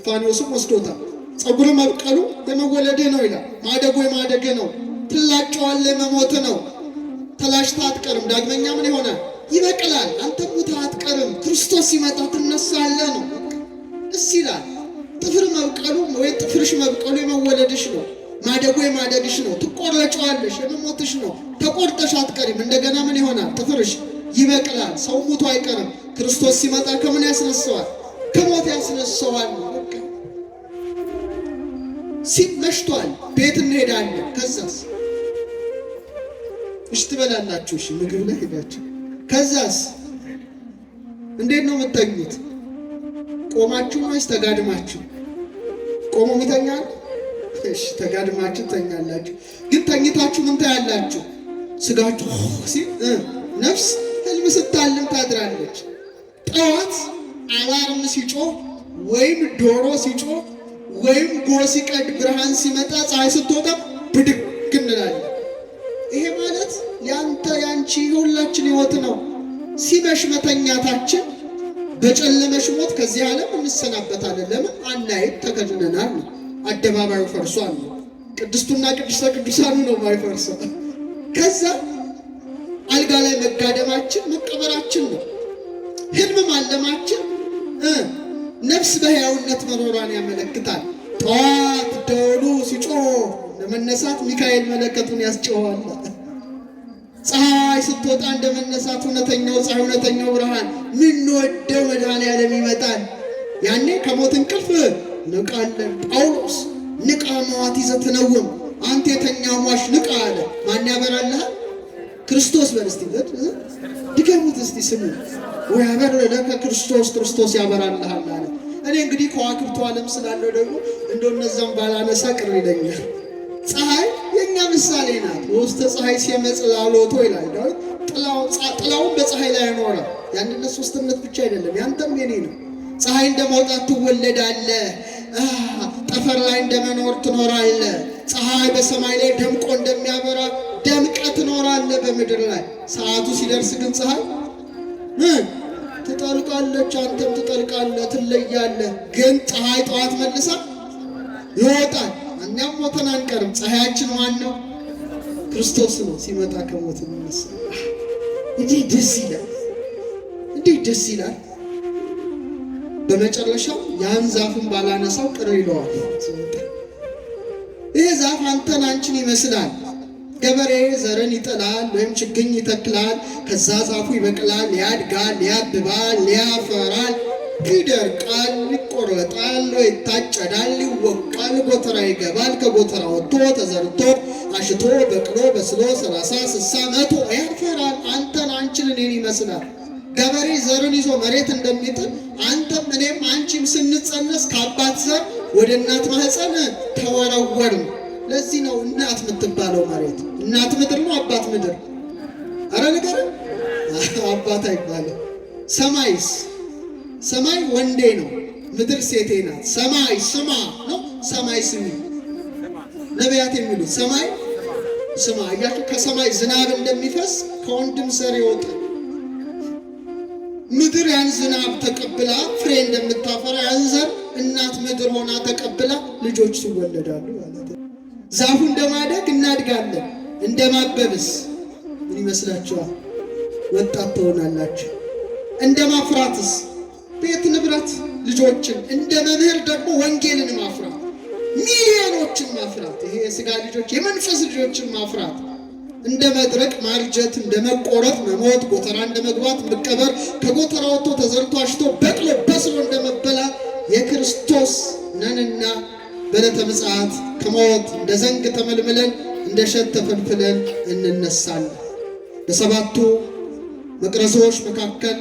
Speaker 1: ፋኒዮስም ወስዶታል። ፀጉር መብቀሉ የመወለድህ ነው ይላል። ማደጎ የማደግህ ነው። ትላጨዋለህ የመሞት ነው። ተላሽታ አትቀርም። ዳግመኛ ምን ይሆናል? ይበቅላል። አንተ ሙተህ አትቀርም። ክርስቶስ ሲመጣ ትነሳለህ ነው። ደስ ይላል። ጥፍር መብቀሉ ወይ ጥፍርሽ መብቀሉ የመወለድሽ ነው። ማደጎ የማደግሽ ነው። ትቆረጫዋለሽ፣ የመሞትሽ ነው። ተቆርጠሽ አትቀሪም። እንደገና ምን ይሆናል? ጥፍርሽ ይበቅላል። ሰው ሙቶ አይቀርም። ክርስቶስ ሲመጣ ከምን ያስነሳዋል? ከሞት ያስነሳዋል። ሲመሽቷል፣ ቤት እንሄዳለን። ከዛስ እሺ ትበላላችሁ። እሺ ምግብ ላይ ሄዳችሁ ከዛስ እንዴት ነው የምትተኙት? ቆማችሁ ወይስ ተጋድማችሁ? ቆሞ ይተኛል። እሺ ተጋድማችሁ ተኛላችሁ። ግን ተኝታችሁ ምን ታያላችሁ? ስጋችሁ ሲል ነፍስ ህልም ስታልም ታድራለች። ጠዋት አላርም ሲጮህ ወይም ዶሮ ሲጮህ ወይም ጎህ ሲቀድ ብርሃን ሲመጣ ፀሐይ ስትወጣ ብድግ እንላለን። ይሄ ማለት ያንተ ያንቺ የሁላችን ህይወት ነው። ሲመሽ መተኛታችን፣ በጨለመሽ ሞት ከዚህ ዓለም እንሰናበታለን። ለምን? አናይም፣ ተከድነናል ነው። አደባባዩ ፈርሷል ነው። ቅድስቱና ቅድስተ ቅዱሳኑ ነው ማይፈርሰው። ከዛ አልጋ ላይ መጋደማችን መቀበራችን ነው። ህልም ማለማችን ነፍስ በሕያውነት መኖሯን ያመለክታል። ጠዋት ደወሉ ሲጮህ ለመነሳት ሚካኤል መለከቱን ያስጨዋል። ፀሐይ ስትወጣ እንደመነሳት እውነተኛው ፀሐይ እውነተኛው ብርሃን ምንወደው መድኃኔዓለም ይመጣል። ያኔ ከሞት እንቅልፍ ንቃለን። ጳውሎስ ንቃ መዋቲዘ ትነውም፣ አንተ የተኛው ሟች ንቃ አለ። ማን ያበራልሃል? ክርስቶስ። በርስቲ ድገሙት እስቲ ስሙ። ወያበር ለከ ክርስቶስ፣ ክርስቶስ ያበራልሃል አለ። እኔ እንግዲህ ከዋክብቱ ዓለም ስላለው ደግሞ እንደነዛም ባላነሳ ቅር ይለኛል። ፀሐይ የኛ ምሳሌ ናት። ውስተ ፀሐይ ሲመጽላሎቶ ይላል ዳዊት። ጥላውን በፀሐይ ላይ ያኖረ ያንነት ሶስትነት ብቻ አይደለም፣ ያንተም የኔ ነው። ፀሐይ እንደመውጣት ትወለዳለህ። ጠፈር ላይ እንደመኖር ትኖራለህ። ፀሐይ በሰማይ ላይ ደምቆ እንደሚያበራ ደምቀህ ትኖራለህ በምድር ላይ። ሰዓቱ ሲደርስ ግን ፀሐይ ትጠልቃለች፣ አንተም ትጠልቃለህ፣ ትለያለህ። ግን ፀሐይ ጠዋት መልሳ ይወጣል። እኛም ሞተን አንቀርም። ፀሐያችን ማን ነው? ክርስቶስ ነው። ሲመጣ ከሞት የሚነሳ እንዴት ደስ ይላል! እንዴት ደስ ይላል! በመጨረሻው ያን ዛፍን ባላነሳው ቅር ይለዋል። ይህ ዛፍ አንተን አንቺን ይመስላል። ገበሬ ዘርን ይጥላል ወይም ችግኝ ይተክላል። ከዛ ዛፉ ይበቅላል፣ ያድጋል፣ ያብባል፣ ያፈራል፣ ይደርቃል፣ ይቆረጣል፣ ይታጨዳል፣ ይወቃል፣ ጎተራ ይገባል። ከጎተራ ወጥቶ ተዘርቶ አሽቶ በቅሎ በስሎ 30 60 100 ያፈራል። አንተን አንቺን እኔን ይመስላል። ገበሬ ዘርን ይዞ መሬት እንደሚጥል አንተም እኔም አንቺም ስንጸነስ ከአባት ዘር ወደ እናት ማህፀን ተወረወርን። ለዚህ ነው እናት የምትባለው መሬት። እናት ምድር ነው አባት ምድር? አረ ነገር አባት አይባልም። ሰማይስ? ሰማይ ወንዴ ነው፣ ምድር ሴቴ ናት። ሰማይ ስማ ነው፣ ሰማይ ስሚ። ነቢያት የሚሉት ሰማይ ስማ። አያችሁ፣ ከሰማይ ዝናብ እንደሚፈስ ከወንድም ዘር ይወጣል። ምድር ያን ዝናብ ተቀብላ ፍሬ እንደምታፈራ ያን ዘር እናት ምድር ሆና ተቀብላ ልጆች ይወለዳሉ ማለት ነው። ዛፉ እንደማደግ እናድጋለን። እንደማበብስ ምን ይመስላችኋል? ወጣት ትሆናላችሁ። እንደ ማፍራትስ ቤት ንብረት ልጆችን፣ እንደ መምህር ደግሞ ወንጌልን ማፍራት፣ ሚሊዮኖችን ማፍራት፣ ይሄ የሥጋ ልጆች የመንፈስ ልጆችን ማፍራት፣ እንደ መድረቅ ማርጀት፣ እንደ መቆረጥ መሞት፣ ጎተራ እንደ መግባት መቀበር፣ ከጎተራ ወጥቶ ተዘርቶ አሽቶ በቅሎ በስሎ እንደ መበላት የክርስቶስ ነንና በዕለተ ምጽአት ከሞት እንደ ዘንግ ተመልምለን እንደ እሸት ተፈልፍለን እንነሳለን። በሰባቱ መቅረዞች መካከል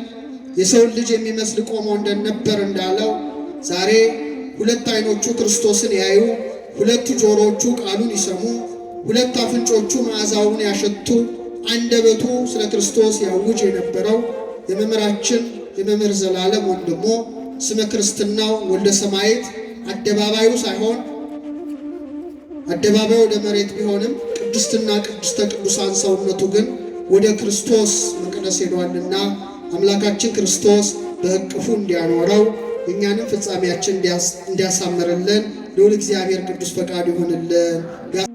Speaker 1: የሰውን ልጅ የሚመስል ቆሞ እንደነበር እንዳለው ዛሬ ሁለት ዓይኖቹ ክርስቶስን ያዩ፣ ሁለት ጆሮቹ ቃሉን ይሰሙ፣ ሁለት አፍንጮቹ መዓዛውን ያሸቱ፣ አንደበቱ ስለ ክርስቶስ ያውጅ የነበረው የመምህራችን የመምህር ዘላለም ወንድሞ ስመ ክርስትናው ወልደ ሰማዕት አደባባዩ ሳይሆን አደባባዩ ወደ መሬት ቢሆንም ቅድስትና ቅድስተ ቅዱሳን ሰውነቱ ግን ወደ ክርስቶስ መቅደስ ሄዷልና አምላካችን ክርስቶስ በእቅፉ እንዲያኖረው እኛንም ፍጻሜያችን እንዲያሳምርልን ልዑል እግዚአብሔር ቅዱስ ፈቃዱ ይሁንልን።